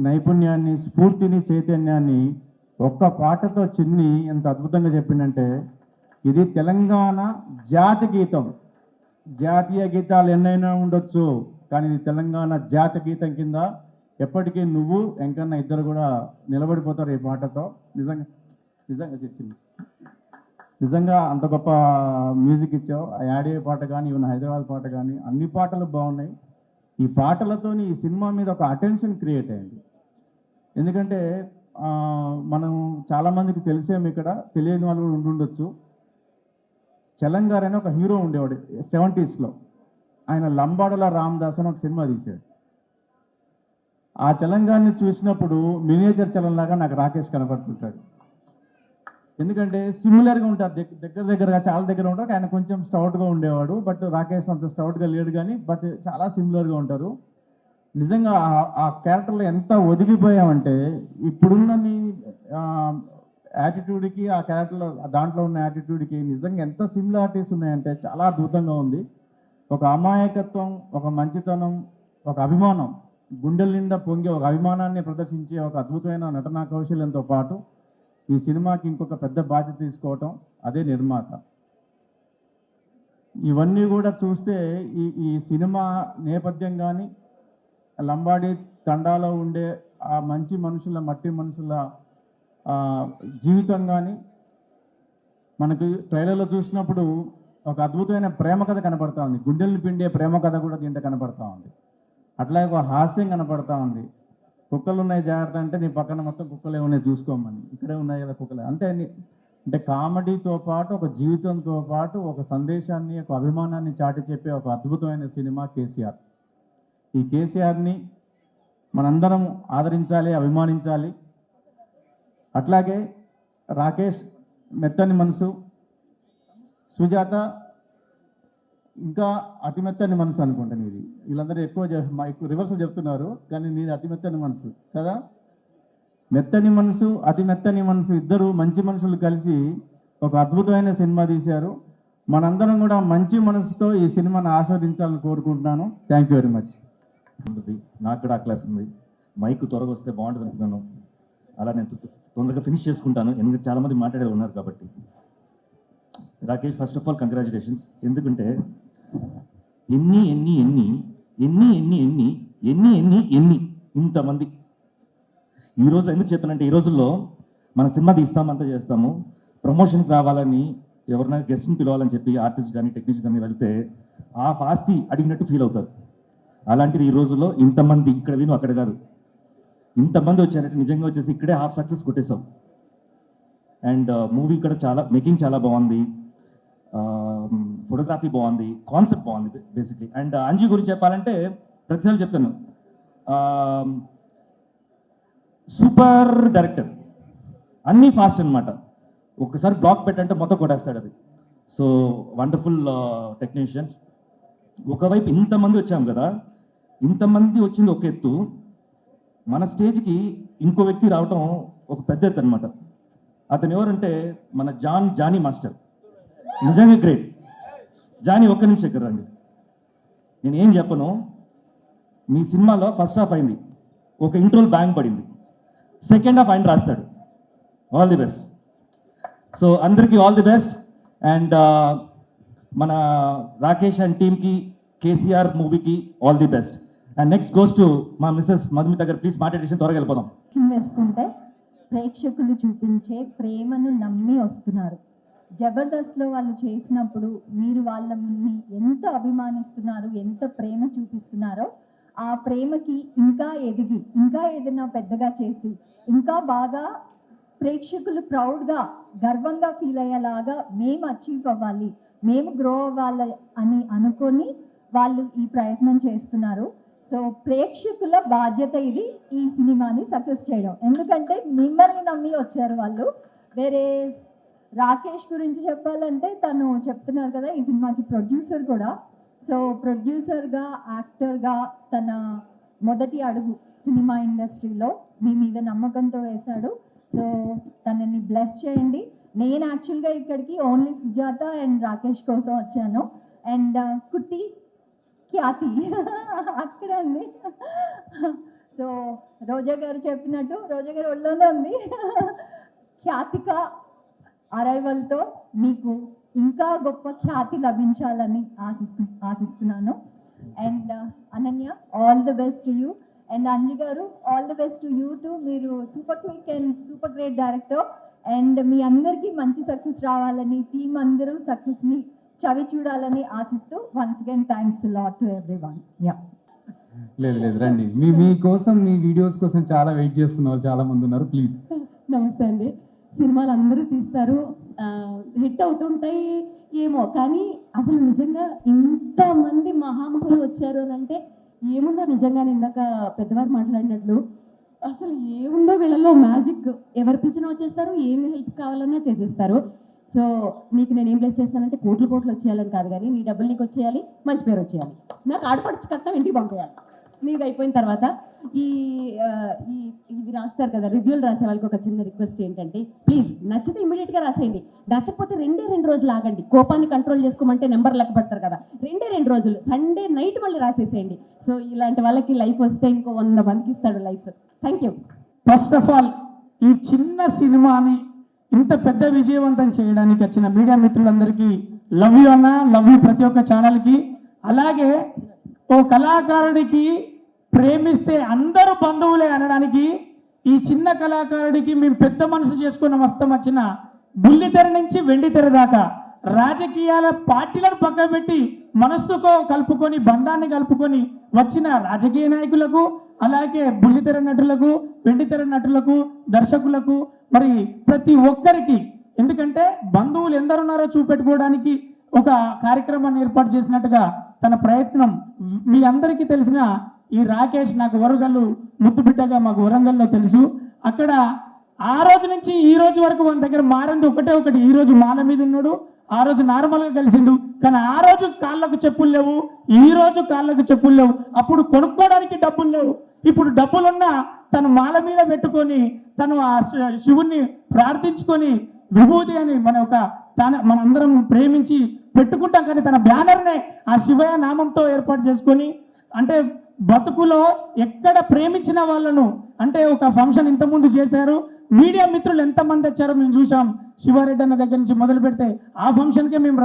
నైపుణ్యాన్ని, స్ఫూర్తిని, చైతన్యాన్ని ఒక్క పాటతో చిన్ని ఎంత అద్భుతంగా చెప్పిందంటే, ఇది తెలంగాణ జాతి గీతం. జాతీయ గీతాలు ఎన్నైనా ఉండొచ్చు, కానీ ఇది తెలంగాణ జాతి గీతం కింద ఎప్పటికీ నువ్వు వెంకన్న ఇద్దరు కూడా నిలబడిపోతారు ఈ పాటతో. నిజంగా చెప్పింది. నిజంగా అంత గొప్ప మ్యూజిక్ ఇచ్చావు. ఆ యాడియే పాట కానీ, ఈవెన్ హైదరాబాద్ పాట కానీ, అన్ని పాటలు బాగున్నాయి. ఈ పాటలతోని ఈ సినిమా మీద ఒక అటెన్షన్ క్రియేట్ అయింది. ఎందుకంటే మనం చాలామందికి తెలిసేమి, ఇక్కడ తెలియని వాళ్ళు కూడా ఉండుండొచ్చు. చలం గారు అని ఒక హీరో ఉండేవాడు 70s. ఆయన లంబాడల రామదాస్ అని ఒక సినిమా తీశాడు. ఆ చలం గారిని చూసినప్పుడు మినియేచర్ చలం లాగా నాకు రాకేష్ కనపడుతుంటాడు. ఎందుకంటే సిమిలర్గా ఉంటారు, దగ్గరగా చాలా దగ్గర ఉంటారు. ఆయన కొంచెం స్టౌట్గా ఉండేవాడు, బట్ రాకేష్ అంత స్టౌట్గా లేడు కానీ బట్ చాలా సిమిలర్గా ఉంటారు. నిజంగా ఆ క్యారెక్టర్లో ఎంత ఒదిగిపోయామంటే ఇప్పుడున్న యాటిట్యూడ్కి ఆ క్యారెక్టర్లో దాంట్లో ఉన్న యాటిట్యూడ్కి నిజంగా ఎంత సిమిలారిటీస్ ఉన్నాయంటే చాలా అద్భుతంగా ఉంది. ఒక అమాయకత్వం, ఒక మంచితనం, ఒక అభిమానం, గుండెల నిండా పొంగే ఒక అభిమానాన్ని ప్రదర్శించే ఒక అద్భుతమైన నటనా కౌశల్యంతో పాటు ఈ సినిమాకి ఇంకొక పెద్ద బాధ్యత తీసుకోవటం, అదే నిర్మాత. ఇవన్నీ కూడా చూస్తే ఈ సినిమా నేపథ్యం కానీ, లంబాడి తండాలో ఉండే ఆ మంచి మనుషుల, మట్టి మనుషుల జీవితం కానీ మనకు ట్రైలర్లో చూసినప్పుడు ఒక అద్భుతమైన ప్రేమ కథ కనపడతా ఉంది. గుండెల్ని పిండే ప్రేమ కథ కూడా దీంట్లో కనపడతా ఉంది. అట్లాగే ఒక హాస్యం కనపడతా ఉంది. కుక్కలు ఉన్నాయి జాగ్రత్త అంటే నీ పక్కన మొత్తం కుక్కలే ఉన్నాయి చూసుకోమని, ఇక్కడే ఉన్నాయి కదా కుక్కలే అంటే కామెడీతో పాటు ఒక జీవితంతో పాటు ఒక సందేశాన్ని, ఒక అభిమానాన్ని చాటి చెప్పే ఒక అద్భుతమైన సినిమా కేసీఆర్. ఈ కేసీఆర్ని మనందరం ఆదరించాలి, అభిమానించాలి. అట్లాగే రాకేష్ మెత్తని మనసు, సుజాత ఇంకా అతి మెత్తని మనసు అనుకుంటాను. ఇది వీళ్ళందరూ ఎక్కువ రివర్సల్ చెప్తున్నారు కానీ నీది అతి మెత్తని మనసు కదా. మెత్తని మనసు, అతి మెత్తని మనసు ఇద్దరు మంచి మనుషులు కలిసి ఒక అద్భుతమైన సినిమా తీశారు. మనందరం కూడా మంచి మనసుతో ఈ సినిమాను ఆస్వాదించాలని కోరుకుంటున్నాను. Thank you very much. నాకు కూడా ఆ క్లాస్ ఉంది. మైక్ త్వరగా వస్తే బాగుంటుంది అనుకున్నాను. అలా నేను తొందరగా ఫినిష్ చేసుకుంటాను, ఎందుకంటే చాలామంది మాట్లాడే ఉన్నారు కాబట్టి. Rakesh, first of all congratulations. ఎందుకంటే ఎన్ని ఎన్ని ఎన్ని ఎన్ని ఎన్ని ఎన్ని ఎన్ని ఎన్ని ఎన్ని ఇంతమంది ఈరోజు ఎందుకు చెప్తానంటే, ఈ రోజుల్లో మన సినిమా తీస్తామంతా చేస్తాము, ప్రమోషన్కి రావాలని ఎవరైనా గెస్ట్ని పిలవాలని చెప్పి ఆర్టిస్ట్ కానీ టెక్నీషియన్ కానీ వెళ్తే ఆ ఫాస్తి అడిగినట్టు ఫీల్ అవుతారు. అలాంటిది ఈ రోజుల్లో ఇంతమంది, ఇక్కడ విను అక్కడ కాదు, ఇంతమంది వచ్చారంటే నిజంగా వచ్చేసి ఇక్కడే హాఫ్ సక్సెస్ కొట్టేసాం. అండ్ మూవీ కూడా మేకింగ్ చాలా బాగుంది, ఫోటోగ్రఫీ బాగుంది, కాన్సెప్ట్ బాగుంది బేసిక్లీ. అండ్ అంజీ గురించి చెప్పాలంటే ప్రతిసారి చెప్తాను, సూపర్ డైరెక్టర్, అన్నీ ఫాస్ట్ అనమాట. ఒక్కసారి బ్లాక్ పెట్టంటే మొత్తం కొట్టేస్తాడు అది. So wonderful technicians. ఒకవైపు ఇంతమంది వచ్చాం కదా, ఇంతమంది వచ్చింది ఒక ఎత్తు, మన స్టేజ్కి ఇంకో వ్యక్తి రావటం ఒక పెద్ద ఎత్తు అనమాట. అతను ఎవరంటే మన జానీ మాస్టర్. నిజంగా గ్రేట్. జానీ, ఒక్క నిమిషం ఇక్కడ రండి. నేను ఏం చెప్పను, మీ సినిమాలో ఫస్ట్ హాఫ్ అయింది, ఒక ఇంట్రోల్ బ్యాంగ్ పడింది, సెకండ్ హాఫ్ ఆయన రాస్తాడు. All the best. సో అందరికీ ఆల్ ది బెస్ట్. అండ్ మన రాకేష్ అండ్ టీమ్కి, కేసీఆర్ మూవీకి all the best. And next goes to మా మిస్సెస్ మధుమిత గారు. ప్లీజ్ మాట్లాడేసి త్వరగా వెళ్ళిపోదాం. వేసుకుంటే ప్రేక్షకులు చూపించే ప్రేమను నమ్మి వస్తున్నారు. జబర్దస్త్లో వాళ్ళు చేసినప్పుడు మీరు వాళ్ళని ఎంత అభిమానిస్తున్నారు, ఎంత ప్రేమ చూపిస్తున్నారో, ఆ ప్రేమకి ఇంకా ఎదిగి, ఇంకా ఏదైనా పెద్దగా చేసి, ఇంకా బాగా ప్రేక్షకులు ప్రౌడ్గా, గర్వంగా ఫీల్ అయ్యేలాగా మేము అచీవ్ అవ్వాలి, మేము గ్రో అవ్వాలి అని అనుకొని వాళ్ళు ఈ ప్రయత్నం చేస్తున్నారు. సో ప్రేక్షకుల బాధ్యత ఇది, ఈ సినిమాని సక్సెస్ చేయడం. ఎందుకంటే మిమ్మల్ని నమ్మి వచ్చారు వాళ్ళు. వేరే రాకేష్ గురించి చెప్పాలంటే తను చెప్తున్నారు కదా, ఈ సినిమాకి ప్రొడ్యూసర్ కూడా. సో ప్రొడ్యూసర్గా, యాక్టర్గా తన మొదటి అడుగు సినిమా ఇండస్ట్రీలో మీ మీద నమ్మకంతో వేశాడు. సో తనని బ్లెస్ చేయండి. నేను యాక్చువల్గా ఇక్కడికి ఓన్లీ సుజాత అండ్ రాకేష్ కోసం వచ్చాను. అండ్ కుట్టి ఖ్యాతి అక్కడ ఉంది. సో రోజా గారు చెప్పినట్టు, రోజా గారు ఒళ్ళోనే ఉంది. ఖ్యాతిక అరైవల్తో మీకు ఇంకా గొప్ప ఖ్యాతి లభించాలని ఆశిస్తున్నాను. And Ananya, all the best to you. And Anju garu, all the best to you too. మీరు super quick and super great director. And మీ అందరికీ మంచి సక్సెస్ రావాలని, టీం అందరూ సక్సెస్ని చవి చూడాలని ఆశిస్తూ, once again thanks lot to everyone. Yeah. లేదు లేదు రండి, మీకోసం మీ వీడియోస్ కోసం చాలా వెయిట్ చేస్తున్న వాళ్ళు చాలా మంది ఉన్నారు. ప్లీజ్. నమస్తే అండి. సినిమాలు అందరూ తీస్తారు, హిట్ అవుతుంటాయి ఏమో, కానీ అసలు నిజంగా ఇంతమంది మహామహులు వచ్చారు అని అంటే ఏముందో నిజంగానే ఇందాక పెద్దవారు మాట్లాడినట్లు అసలు ఏముందో వీళ్ళలో మ్యాజిక్. ఎవరు పిలిచినా వచ్చేస్తారు, ఏమి హెల్ప్ కావాలన్నా చేసేస్తారు. సో నీకు నేను ఏం ప్లేస్ చేస్తానంటే కోట్లు వచ్చేయాలని కాదు, కానీ నీ డబ్బులు నీకు వచ్చేయాలి, మంచి పేరు వచ్చేయాలి, నాకు ఆడపడిచి కట్నం ఇంటికి పంపేయాలి. నీది అయిపోయిన తర్వాత ఇవి రాస్తారు కదా, రివ్యూలు రాసే వాళ్ళకి ఒక చిన్న రిక్వెస్ట్ ఏంటంటే ప్లీజ్ నచ్చితే ఇమీడియట్గా రాసేయండి, నచ్చకపోతే 2 రోజులు ఆగండి. కోపాన్ని కంట్రోల్ చేసుకోమంటే నెంబర్ లెక్క పెడతారు కదా, 2 రోజులు సండే నైట్ మళ్ళీ రాసేసేయండి. సో ఇలాంటి వాళ్ళకి లైఫ్ వస్తే ఇంకో 100 మందికి ఇస్తాడు life. Thank you. First of all ఈ చిన్న సినిమాని ఇంత పెద్ద విజయవంతం చేయడానికి వచ్చిన మీడియా మిత్రులందరికీ లవ్ యూ అన్న, లవ్ యూ ప్రతి ఒక్క ఛానల్కి. అలాగే ఓ కళాకారుడికి ప్రేమిస్తే అందరూ బంధువులే అనడానికి ఈ చిన్న కళాకారుడికి మేము పెద్ద మనసు చేసుకున్న వస్తం వచ్చిన బుల్లితెర నుంచి వెండితెర దాకా రాజకీయాల పార్టీలను పక్కన పెట్టి మనసుతో కలుపుకొని బంధాన్ని కలుపుకొని వచ్చిన రాజకీయ నాయకులకు, అలాగే బుల్లితెర నటులకు, వెండితెర నటులకు, దర్శకులకు, మరి ప్రతి ఒక్కరికి, ఎందుకంటే బంధువులు ఎందరున్నారో చూపెట్టుకోవడానికి ఒక కార్యక్రమాన్ని ఏర్పాటు చేసినట్టుగా తన ప్రయత్నం. మీ అందరికీ తెలిసిన ఈ రాకేష్ నాకు వరంగల్ ముద్దుబిడ్డగా మాకు వరంగల్లో తెలుసు. అక్కడ ఆ రోజు నుంచి ఈ రోజు వరకు మన దగ్గర మారింది ఒకటి, ఈ రోజు మాల మీద ఉన్నాడు, ఆ రోజు నార్మల్గా కలిసిండు. కానీ ఆ రోజు కాళ్ళకు చెప్పులు లేవు, ఈ రోజు కాళ్ళకు చెప్పులు లేవు. అప్పుడు కొనుక్కోవడానికి డబ్బులు లేవు, ఇప్పుడు డబ్బులున్నా తను మాల మీద పెట్టుకొని తను ఆ శివుణ్ణి ప్రార్థించుకొని విభూతి అని మనందరం ప్రేమించి పెట్టుకుంటాం. కానీ తన బ్యానర్నే ఆ శివయ్య నామంతో ఏర్పాటు చేసుకొని, అంటే బతుకులో ఎక్కడ ప్రేమించిన వాళ్ళను, అంటే ఒక ఫంక్షన్ ఇంతకుముందు చేశారు, మీడియా మిత్రులు ఎంతమంది వచ్చారో మేము చూసాం. శివారెడ్డి అన్న దగ్గర నుంచి మొదలు పెడితే ఆ ఫంక్షన్కే మేము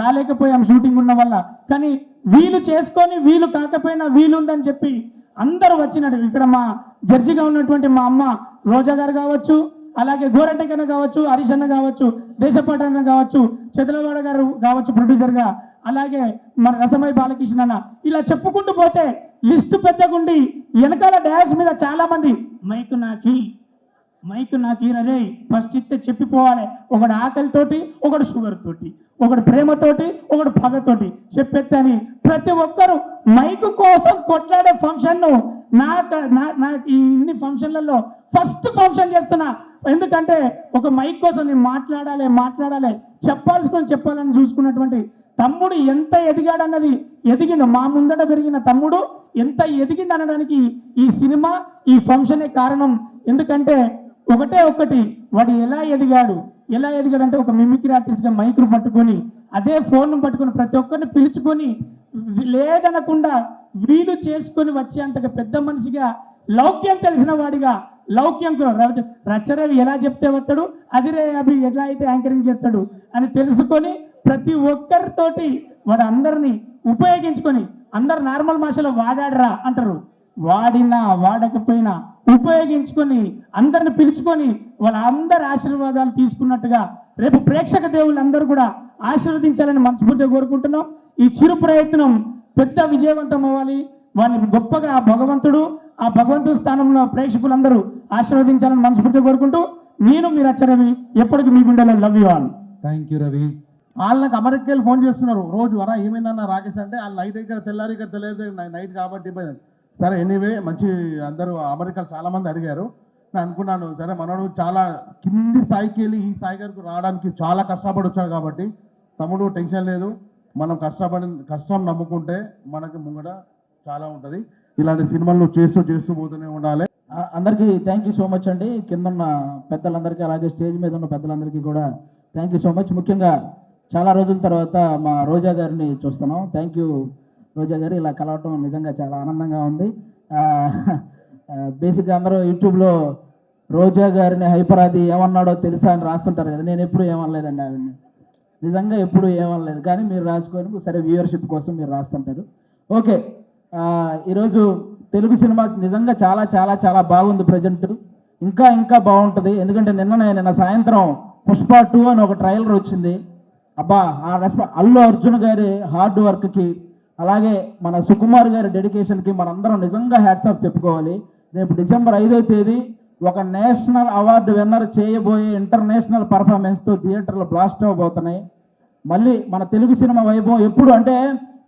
రాలేకపోయాం షూటింగ్ ఉన్న వల్ల. కానీ వీలు చేసుకొని వీలు కాకపోయినా వీలుందని చెప్పి అందరూ వచ్చినట్టు. ఇక్కడ మా జడ్జిగా ఉన్నటువంటి మా అమ్మ రోజా గారు కావచ్చు, అలాగే గోరెడ్డకన్న కావచ్చు, హరీష్ అన్న కావచ్చు, దేశపాట అన్న కావచ్చు, చెదలవాడ గారు కావచ్చు ప్రొడ్యూసర్గా, అలాగే మన రసమై బాలకృష్ణ అన్న, ఇలా చెప్పుకుంటూ పోతే లిస్టు పెద్దగుండి వెనకాల డాష్ మీద చాలా మంది మైకు నాకి రే ఫస్ట్ ఇస్తే చెప్పిపోవాలి. ఒకడు ఆకలితోటి, ఒకడు షుగర్ తోటి, ఒకడు ప్రేమతోటి, ఒకడు పగతోటి చెప్పెత్తని ప్రతి ఒక్కరు మైకు కోసం కొట్లాడే ఫంక్షన్ను నాకు ఇన్ని ఫంక్షన్లలో ఫస్ట్ ఫంక్షన్ చేస్తున్నా. ఎందుకంటే ఒక మైక్ కోసం నేను మాట్లాడాలి చెప్పాలని చూసుకున్నటువంటి తమ్ముడు ఎంత ఎదిగాడన్నది ఎదిగిండు. మా ముందట పెరిగిన తమ్ముడు ఎంత ఎదిగిండు అనడానికి ఈ సినిమా, ఈ ఫంక్షనే కారణం. ఎందుకంటే ఒకటి వాడు ఎలా ఎదిగాడు అంటే ఒక మిమిక్రీ ఆర్టిస్ట్గా మైక్ను పట్టుకొని, అదే ఫోన్ను పట్టుకొని ప్రతి ఒక్కరిని పిలుచుకొని లేదనకుండా వీలు చేసుకొని వచ్చేంతగా పెద్ద మనిషిగా, లౌక్యం తెలిసిన వాడిగా, లౌక్యంకు రచరవి ఎలా చెప్తే వస్తాడు, అదిరే అభి ఎలా అయితే యాంకరింగ్ చేస్తాడు అని తెలుసుకొని ప్రతి ఒక్కరితోటి వాడు అందరినీ ఉపయోగించుకొని, అందరు నార్మల్ భాషలో వాడాడరా అంటారు, వాడినా వాడకపోయినా ఉపయోగించుకొని అందరిని పిలుచుకొని వాళ్ళందరి ఆశీర్వాదాలు తీసుకున్నట్టుగా రేపు ప్రేక్షక దేవుళ్ళందరూ కూడా ఆశీర్వదించాలని మనస్ఫూర్తిగా కోరుకుంటున్నాం. ఈ చిరు ప్రయత్నం పెద్ద విజయవంతం అవ్వాలి. వాడిని గొప్పగా ఆ భగవంతుడి స్థానంలో ప్రేక్షకులందరూ ఆశీర్వదించాలని మనస్ఫూర్తిగా కోరుకుంటూ నేను మీ రచరవి ఎప్పటికీ మీ గుండెలో love you all. Thank you Ravi. వాళ్ళకి అమెరికా వెళ్ళి ఫోన్ చేస్తున్నారు రోజు, వరా ఏమైందన్న రాకేష్ అంటే, వాళ్ళు నైట్ ఇక్కడ తెల్లారి ఇక్కడ తెలియదు నైట్ కాబట్టి ఇబ్బంది. సరే ఎనీవే మంచి అందరూ అమెరికాలో చాలామంది అడిగారు. నేను అనుకున్నాను సరే మనోడు చాలా కింది స్థాయికి వెళ్ళి ఈ స్థాయి గారికి రావడానికి చాలా కష్టపడి వచ్చాడు కాబట్టి తమ్ముడు టెన్షన్ లేదు, మనం కష్టం నమ్ముకుంటే మనకి ముంగడ చాలా ఉంటుంది. ఇలాంటి సినిమాలు చేస్తూ పోతూనే ఉండాలి. అందరికీ థ్యాంక్ యూ సో మచ్ అండి. కింద ఉన్న పెద్దలందరికీ, అలాగే స్టేజ్ మీద ఉన్న పెద్దలందరికీ కూడా థ్యాంక్ యూ సో మచ్. ముఖ్యంగా చాలా రోజుల తర్వాత మా రోజా గారిని చూస్తున్నాం. థ్యాంక్ యూ రోజా గారు, ఇలా కలవటం నిజంగా చాలా ఆనందంగా ఉంది. బేసిక్గా అందరూ యూట్యూబ్లో రోజా గారిని హైపరాది ఏమన్నాడో తెలుసా అని రాస్తుంటారు కదా, నేను ఎప్పుడు ఏమనలేదండి ఆవిడని, నిజంగా ఎప్పుడు ఏమనలేదు. కానీ మీరు రాసుకొని సరే వ్యూవర్షిప్ కోసం మీరు రాస్తుంటారు. ఓకే, ఈరోజు తెలుగు సినిమా నిజంగా చాలా చాలా చాలా బాగుంది. ప్రజెంట్ ఇంకా బాగుంటుంది. ఎందుకంటే నిన్న సాయంత్రం పుష్ప 2 అని ఒక ట్రైలర్ వచ్చింది. అబ్బా, ఆ అల్లు అర్జున్ గారి హార్డ్ వర్క్కి అలాగే మన సుకుమార్ గారి డెడికేషన్కి మనందరం నిజంగా హ్యాట్స్ ఆఫ్ చెప్పుకోవాలి. రేపు డిసెంబర్ 5వ తేదీ ఒక నేషనల్ అవార్డు విన్నర్ చేయబోయే ఇంటర్నేషనల్ పర్ఫార్మెన్స్తో థియేటర్లు బ్లాస్ట్ అవ్వబోతున్నాయి. మళ్ళీ మన తెలుగు సినిమా వైభవం ఎప్పుడు అంటే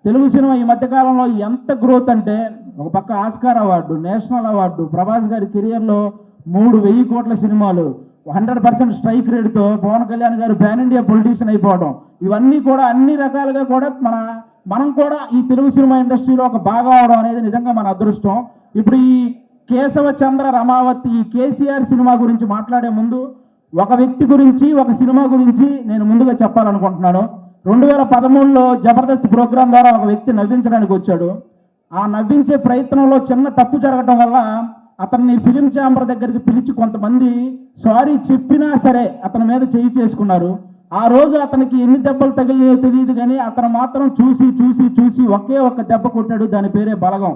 తెలుగు సినిమా ఈ మధ్యకాలంలో ఎంత గ్రోత్ అంటే ఒక పక్క Oscar award, national award, Prabhas గారి కెరియర్లో 3,000 కోట్ల సినిమాలు, 100% స్ట్రైక్ రేట్తో పవన్ కళ్యాణ్ గారు పాన్ ఇండియా పొలిటీషియన్ అయిపోవడం, ఇవన్నీ కూడా అన్ని రకాలుగా కూడా మనం కూడా ఈ తెలుగు సినిమా ఇండస్ట్రీలో ఒక భాగం అవడం అనేది నిజంగా మన అదృష్టం. ఇప్పుడు ఈ కేశవ చంద్ర రమావతి ఈ కేసీఆర్ సినిమా గురించి మాట్లాడే ముందు ఒక వ్యక్తి గురించి, ఒక సినిమా గురించి నేను ముందుగా చెప్పాలనుకుంటున్నాను. 2013లో జబర్దస్త్ ప్రోగ్రాం ద్వారా ఒక వ్యక్తి నవ్వించడానికి వచ్చాడు. ఆ నవ్వించే ప్రయత్నంలో చిన్న తప్పు జరగడం వల్ల అతన్ని ఫిలిం ఛాంబర్ దగ్గరికి పిలిచి కొంతమంది సారీ చెప్పినా సరే అతని మీద చేయి చేసుకున్నారు. ఆ రోజు అతనికి ఎన్ని దెబ్బలు తగిలినాయో తెలియదు, కానీ అతను మాత్రం చూసి చూసి చూసి ఒకే ఒక్క దెబ్బ కొట్టాడు. దాని పేరే బలగం.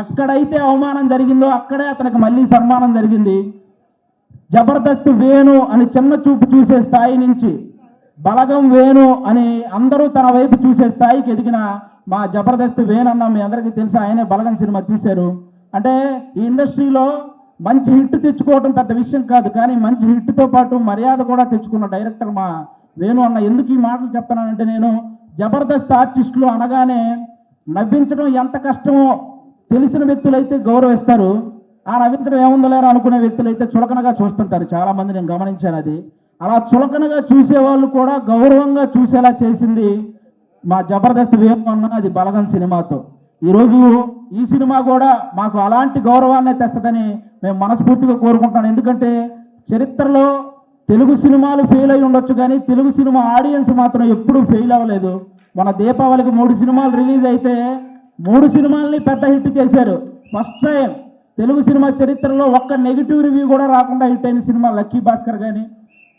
ఎక్కడైతే అవమానం జరిగిందో అక్కడే అతనికి మళ్ళీ సన్మానం జరిగింది. జబర్దస్త్ వేణు అని చిన్న చూపు చూసే స్థాయి నుంచి బలగం వేణు అని అందరూ తన వైపు చూసే స్థాయికి ఎదిగిన మా జబర్దస్త్ వేణు అన్న మీ అందరికీ తెలుసు. ఆయనే బలగం సినిమా తీశారు. అంటే ఈ ఇండస్ట్రీలో మంచి హిట్ తెచ్చుకోవడం పెద్ద విషయం కాదు, కానీ మంచి హిట్తో పాటు మర్యాద కూడా తెచ్చుకున్న డైరెక్టర్ మా వేణు అన్న. ఎందుకు ఈ మాటలు చెప్తున్నానంటే, నేను జబర్దస్త్ ఆర్టిస్టులు అనగానే నవ్వించడం ఎంత కష్టమో తెలిసిన వ్యక్తులైతే గౌరవిస్తారు, ఆ నవ్వించడం ఏముందలేరా అనుకునే వ్యక్తులైతే చులకనగా చూస్తుంటారు. చాలామంది నేను గమనించాను. అది అలా చులకనగా చూసేవాళ్ళు కూడా గౌరవంగా చూసేలా చేసింది మా జబర్దస్త్ వేణు అన్న, అది బలగం సినిమాతో. ఈరోజు ఈ సినిమా కూడా మాకు అలాంటి గౌరవాన్ని తెస్తుందని మేము మనస్ఫూర్తిగా కోరుకుంటున్నాను. ఎందుకంటే చరిత్రలో తెలుగు సినిమాలు ఫెయిల్ అయి ఉండొచ్చు, కానీ తెలుగు సినిమా ఆడియన్స్ మాత్రం ఎప్పుడూ ఫెయిల్ అవ్వలేదు. మన దీపావళికి 3 సినిమాలు రిలీజ్ అయితే 3 సినిమాలని పెద్ద హిట్ చేశారు. ఫస్ట్ టైం తెలుగు సినిమా చరిత్రలో ఒక్క నెగిటివ్ రివ్యూ కూడా రాకుండా హిట్ అయిన సినిమా లక్కీ భాస్కర్. కానీ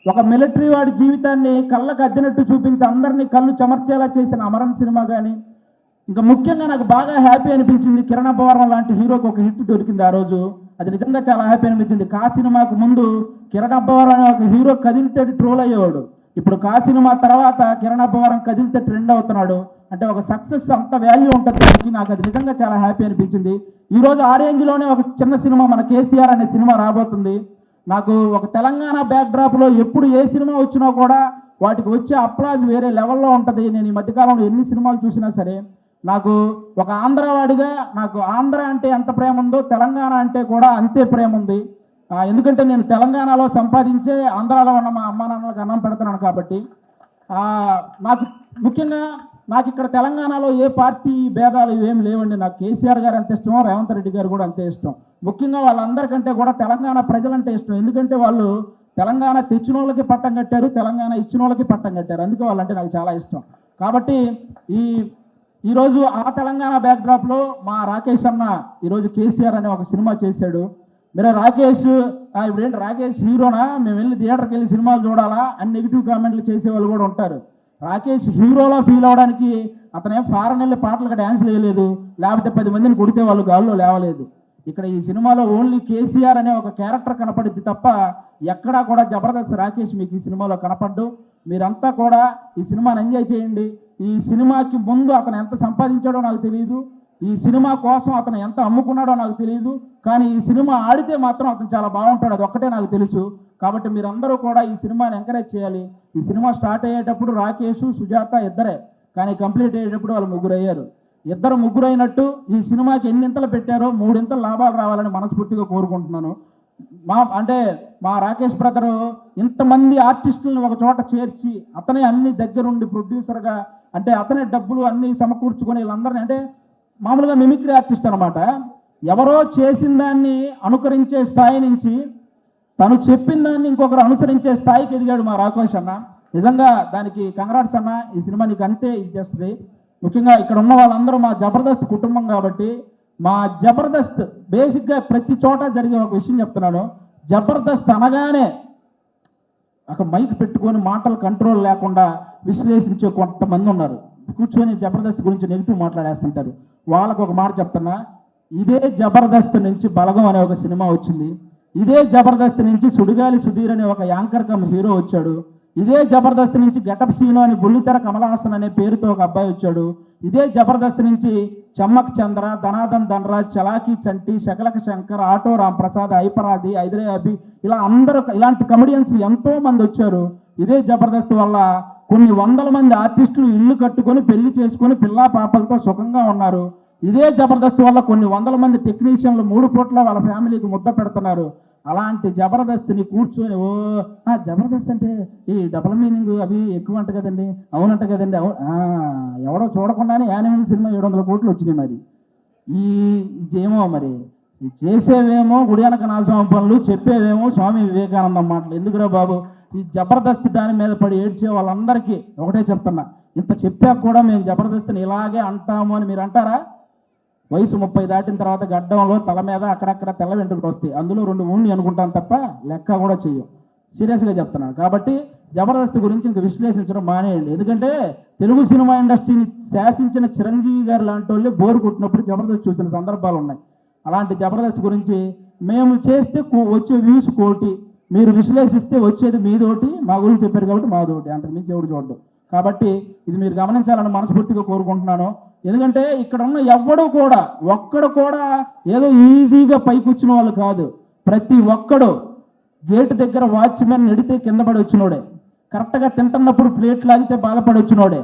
ఒక మిలిటరీ వాడి జీవితాన్ని కళ్ళకు అద్దినట్టు చూపించి అందరినీ కళ్ళు చెమర్చేలా చేసిన అమరన్ సినిమా. కానీ ఇంకా ముఖ్యంగా నాకు బాగా హ్యాపీ అనిపించింది, కిరణ్ అబ్బవరం లాంటి హీరోకి ఒక హిట్ దొరికింది ఆ రోజు. అది నిజంగా చాలా హ్యాపీ అనిపించింది. కా సినిమాకు ముందు కిరణ్ అబ్బవరం అనే ఒక హీరో కదిలితే ట్రోల్ అయ్యేవాడు. ఇప్పుడు కా సినిమా తర్వాత కిరణ్ అబ్బవరం కదిలితే ట్రెండ్ అవుతున్నాడు. అంటే ఒక సక్సెస్ అంత వాల్యూ ఉంటుంది దానికి. నాకు అది నిజంగా చాలా హ్యాపీ అనిపించింది. ఈరోజు ఆ రేంజ్లోనే ఒక చిన్న సినిమా మన కేసీఆర్ అనే సినిమా రాబోతుంది. నాకు ఒక తెలంగాణ బ్యాక్డ్రాప్లో ఎప్పుడు ఏ సినిమా వచ్చినా కూడా వాటికి వచ్చే అప్లాజ్ వేరే లెవెల్లో ఉంటుంది. నేను ఈ మధ్యకాలంలో ఎన్ని సినిమాలు చూసినా సరే నాకు ఒక ఆంధ్రవాడిగా నాకు ఆంధ్ర అంటే ఎంత ప్రేమ ఉందో తెలంగాణ అంటే కూడా అంతే ప్రేమ ఉంది. ఎందుకంటే నేను తెలంగాణలో సంపాదించే ఆంధ్రాలో ఉన్న మా అమ్మా నాన్నలకు అన్నం పెడుతున్నాను కాబట్టి. నాకు ముఖ్యంగా నాకు ఇక్కడ తెలంగాణలో ఏ పార్టీ భేదాలు ఇవేం లేవండి. నాకు కేసీఆర్ గారు ఎంత ఇష్టమో రేవంత్ రెడ్డి గారు కూడా అంతే ఇష్టం. ముఖ్యంగా వాళ్ళందరికంటే కూడా తెలంగాణ ప్రజలంటే ఇష్టం. ఎందుకంటే వాళ్ళు తెలంగాణ తెచ్చిన వాళ్ళకి పట్టం కట్టారు, తెలంగాణ ఇచ్చిన వాళ్ళకి పట్టం కట్టారు. అందుకే వాళ్ళంటే నాకు చాలా ఇష్టం. కాబట్టి ఈరోజు ఆ తెలంగాణ బ్యాక్డ్రాప్లో మా రాకేష్ అన్న ఈరోజు కేసీఆర్ అనే ఒక సినిమా చేశాడు. మీరు రాకేష్ ఇప్పుడేంటి రాకేష్ హీరోనా, మేము వెళ్ళి థియేటర్కి వెళ్ళి సినిమాలు చూడాలా అని నెగిటివ్ కామెంట్లు చేసేవాళ్ళు కూడా ఉంటారు. రాకేష్ హీరోలా ఫీల్ అవడానికి అతనేం ఫారెన్ వెళ్ళి పాటలకు డ్యాన్స్లు వేయలేదు, లేకపోతే 10 మందిని కొడితే వాళ్ళు గాల్లో లేవలేదు. ఇక్కడ ఈ సినిమాలో ఓన్లీ కేసీఆర్ అనే ఒక క్యారెక్టర్ కనపడిద్ది తప్ప ఎక్కడా కూడా జబర్దస్త్ రాకేష్ మీకు ఈ సినిమాలో కనపడ్డు. మీరంతా కూడా ఈ సినిమాని ఎంజాయ్ చేయండి. ఈ సినిమాకి ముందు అతను ఎంత సంపాదించాడో నాకు తెలియదు, ఈ సినిమా కోసం అతను ఎంత అమ్ముకున్నాడో నాకు తెలియదు, కానీ ఈ సినిమా ఆడితే మాత్రం అతను చాలా బాగుంటాడు, అది ఒక్కటే నాకు తెలుసు. కాబట్టి మీరందరూ కూడా ఈ సినిమాని ఎంకరేజ్ చేయాలి. ఈ సినిమా స్టార్ట్ అయ్యేటప్పుడు రాకేష్, సుజాత ఇద్దరే, కానీ కంప్లీట్ అయ్యేటప్పుడు వాళ్ళు 3 అయ్యారు. 2 అయినట్టు ఈ సినిమాకి ఎన్నింతలు పెట్టారో 3 లాభాలు రావాలని మనస్ఫూర్తిగా కోరుకుంటున్నాను. మా రాకేష్ బ్రదరు ఇంతమంది ఆర్టిస్టులను ఒక చోట చేర్చి అతనే అన్ని దగ్గరుండి ప్రొడ్యూసర్గా, అంటే అతనే డబ్బులు అన్నీ సమకూర్చుకొని వీళ్ళందరినీ, అంటే మామూలుగా మిమిక్రీ ఆర్టిస్ట్ అనమాట. ఎవరో చేసిన దాన్ని అనుకరించే స్థాయి నుంచి తను చెప్పిన దాన్ని ఇంకొకరు అనుసరించే స్థాయికి ఎదిగాడు మా రాకేష్ అన్న. నిజంగా దానికి కంగ్రాట్స్ అన్న. ఈ సినిమా నీకు అంతే ఇచ్చేస్తుంది. ముఖ్యంగా ఇక్కడ ఉన్న వాళ్ళందరూ మా జబర్దస్త్ కుటుంబం కాబట్టి మా జబర్దస్త్ బేసిక్గా ప్రతి చోట జరిగే ఒక విషయం చెప్తున్నాను. జబర్దస్త్ అనగానే ఒక మైక్ పెట్టుకొని మాటలు కంట్రోల్ లేకుండా విశ్లేషించే కొంతమంది ఉన్నారు. కూర్చొని జబర్దస్త్ గురించి నెగిటివ్ మాట్లాడేస్తుంటారు. వాళ్ళకు ఒక మాట చెప్తున్నా, ఇదే జబర్దస్త్ నుంచి బలగం అనే ఒక సినిమా వచ్చింది. ఇదే జబర్దస్త్ నుంచి సుడిగాలి సుధీర్ అనే ఒక యాంకర్ కమ్ హీరో వచ్చాడు. ఇదే జబర్దస్త్ నుంచి గెటప్ సీను అని బుల్లితెర కమలహాసన్ అనే పేరుతో ఒక అబ్బాయి వచ్చాడు. ఇదే జబర్దస్త్ నుంచి చమ్మక్ చంద్ర, ధనాదన్ ధనరాజ్, చలాకీ చంటి, శకలక శంకర్, ఆటో రాంప్రసాద్, ఐపరాది, ఐదరే అభి, ఇలా అందరూ ఇలాంటి కమెడియన్స్ ఎంతో మంది వచ్చారు. ఇదే జబర్దస్త్ వల్ల కొన్ని వందల మంది ఆర్టిస్టులు ఇల్లు కట్టుకొని పెళ్లి చేసుకొని పిల్లా పాపలతో సుఖంగా ఉన్నారు. ఇదే జబర్దస్త్ వల్ల కొన్ని వందల మంది టెక్నీషియన్లు 3 పూట్ల వాళ్ళ ఫ్యామిలీకి ముద్ద పెడుతున్నారు. అలాంటి జబర్దస్త్ని కూర్చొని జబర్దస్త్ అంటే ఈ డబుల్ మీనింగ్ అవి ఎక్కువ అంట కదండి, అవునంట కదండి, ఎవడో చూడకుండానే యానిమల్ సినిమా 700 కోట్లు వచ్చినాయి. మరి ఏమో మరి చేసేవేమో గుడియానక నాశనం పనులు, చెప్పేవేమో స్వామి వివేకానందం మాటలు. ఎందుకురా బాబు, ఈ జబర్దస్త్ దాని మీద పడి ఏడ్చే వాళ్ళందరికీ ఒకటే చెప్తున్నా, ఇంత చెప్పాక కూడా మేము జబర్దస్త్ని ఇలాగే అంటాము అని మీరు అంటారా? వయసు 30 దాటిన తర్వాత గడ్డంలో తల మీద అక్కడక్కడ తెల్ల వెంట్రుకలు వస్తాయి, అందులో 2 ఊళ్ళని అనుకుంటాను తప్ప లెక్క కూడా చెయ్యం. సీరియస్గా చెప్తున్నాను. కాబట్టి జబర్దస్త్ గురించి ఇంక విశ్లేషించడం మానేయండి. ఎందుకంటే తెలుగు సినిమా ఇండస్ట్రీని శాసించిన చిరంజీవి గారు లాంటి వాళ్ళే బోరు కొట్టినప్పుడు జబర్దస్త్ చూసిన సందర్భాలు ఉన్నాయి. అలాంటి జబర్దస్త్ గురించి మేము చేస్తే వచ్చే వ్యూస్ 1 కోటి, మీరు విశ్లేషిస్తే వచ్చేది మీదోటి, మా గురించి చెప్పారు కాబట్టి మాదోటి, అంతకుమించి ఎవడు చూడడం. కాబట్టి ఇది మీరు గమనించాలని మనస్ఫూర్తిగా కోరుకుంటున్నాను. ఎందుకంటే ఇక్కడ ఉన్న ఒక్కడు కూడా ఏదో ఈజీగా పైకి వచ్చిన వాళ్ళు కాదు. ప్రతి ఒక్కడు గేటు దగ్గర వాచ్మెన్ నెడితే కింద పడి వచ్చినోడే, కరెక్ట్గా తింటున్నప్పుడు ప్లేట్ లాగితే బాధపడి వచ్చినోడే,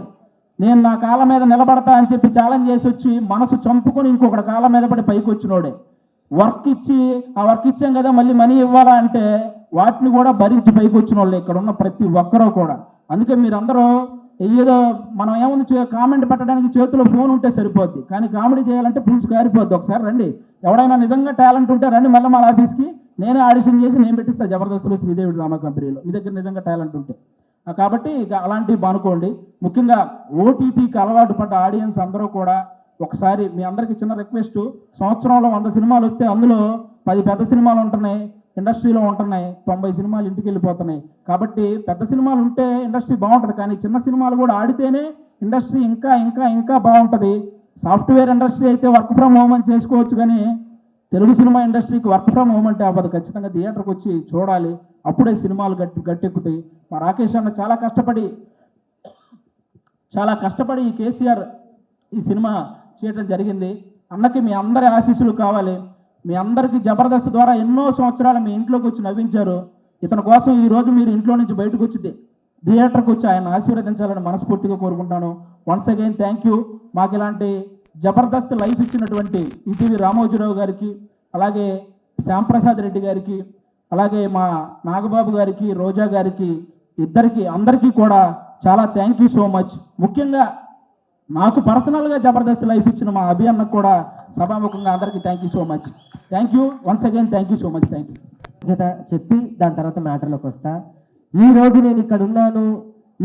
నేను నా కాళ్ళ మీద నిలబడతా అని చెప్పి ఛాలెంజ్ చేసి వచ్చి మనసు చంపుకొని ఇంకొకటి కాళ్ళ మీద పడి పైకి వచ్చినోడే, వర్క్ ఇచ్చి ఆ వర్క్ ఇచ్చాం కదా మళ్ళీ మనీ ఇవ్వాలా అంటే వాటిని కూడా భరించి పైకి వచ్చిన వాళ్ళు ఇక్కడ ఉన్న ప్రతి ఒక్కరూ కూడా. అందుకే మీరందరూ ఏదో మనం ఏముంది కామెంట్ పెట్టడానికి చేతిలో ఫోన్ ఉంటే సరిపోద్ది, కానీ కామెడీ చేయాలంటే పులుసు కారిపోద్ది. ఒకసారి రండి, ఎవడైనా నిజంగా టాలెంట్ ఉంటే రండి మళ్ళీ మా ఆఫీస్కి, నేనే ఆడిషన్ చేసి నేను పెట్టిస్తా జబర్దస్త్లో శ్రీదేవి డ్రామా కంపెనీలో, మీ దగ్గర నిజంగా టాలెంట్ ఉంటే. కాబట్టి ఇక అలాంటివి బానుకోండి. ముఖ్యంగా ఓటీటీకి అలవాటు పడ్డ ఆడియన్స్ అందరూ కూడా ఒకసారి మీ అందరికీ చిన్న రిక్వెస్ట్, సంవత్సరంలో 100 సినిమాలు వస్తే అందులో 10 పెద్ద సినిమాలు ఉంటున్నాయి, ఇండస్ట్రీలో ఉంటున్నాయి, 90 సినిమాలు ఇంటికి వెళ్ళిపోతున్నాయి. కాబట్టి పెద్ద సినిమాలు ఉంటే ఇండస్ట్రీ బాగుంటుంది, కానీ చిన్న సినిమాలు కూడా ఆడితేనే ఇండస్ట్రీ ఇంకా ఇంకా ఇంకా బాగుంటుంది. సాఫ్ట్వేర్ ఇండస్ట్రీ అయితే వర్క్ ఫ్రమ్ హోమ్ అని చేసుకోవచ్చు, కానీ తెలుగు సినిమా ఇండస్ట్రీకి వర్క్ ఫ్రమ్ హోమ్ అంటే అవ్వదు. ఖచ్చితంగా థియేటర్కి వచ్చి చూడాలి, అప్పుడే సినిమాలు గట్టెక్కుతాయి. మా రాకేష్ అన్న చాలా కష్టపడి ఈ కేసీఆర్ ఈ సినిమా చేయడం జరిగింది. అన్నకి మీ అందరి ఆశీస్సులు కావాలి. మీ అందరికీ జబర్దస్త్ ద్వారా ఎన్నో సంవత్సరాలు మీ ఇంట్లోకి వచ్చి నవ్వించారు. ఇతని కోసం ఈరోజు మీరు ఇంట్లో నుంచి బయటకు వచ్చి థియేటర్కి వచ్చి ఆయన ఆశీర్వదించాలని మనస్ఫూర్తిగా కోరుకుంటాను. Once again thank you. మాకు ఇలాంటి జబర్దస్త్ లైఫ్ ఇచ్చినటువంటి ఈటీవీ రామోజీరావు గారికి, అలాగే శ్యాంప్రసాద్ రెడ్డి గారికి, అలాగే మా నాగబాబు గారికి, రోజా గారికి, అందరికీ కూడా చాలా థ్యాంక్ యూ సో మచ్. ముఖ్యంగా నాకు పర్సనల్గా జబర్దస్త్ లైఫ్ ఇచ్చిన మా అభి అన్నకు కూడా సభాముఖంగా అందరికీ thank you so much. Thank you once again, thank you so much. Thank you. చెప్పి దాని తర్వాత మ్యాటర్లోకి వస్తా. ఈ రోజు నేను ఇక్కడ ఉన్నాను,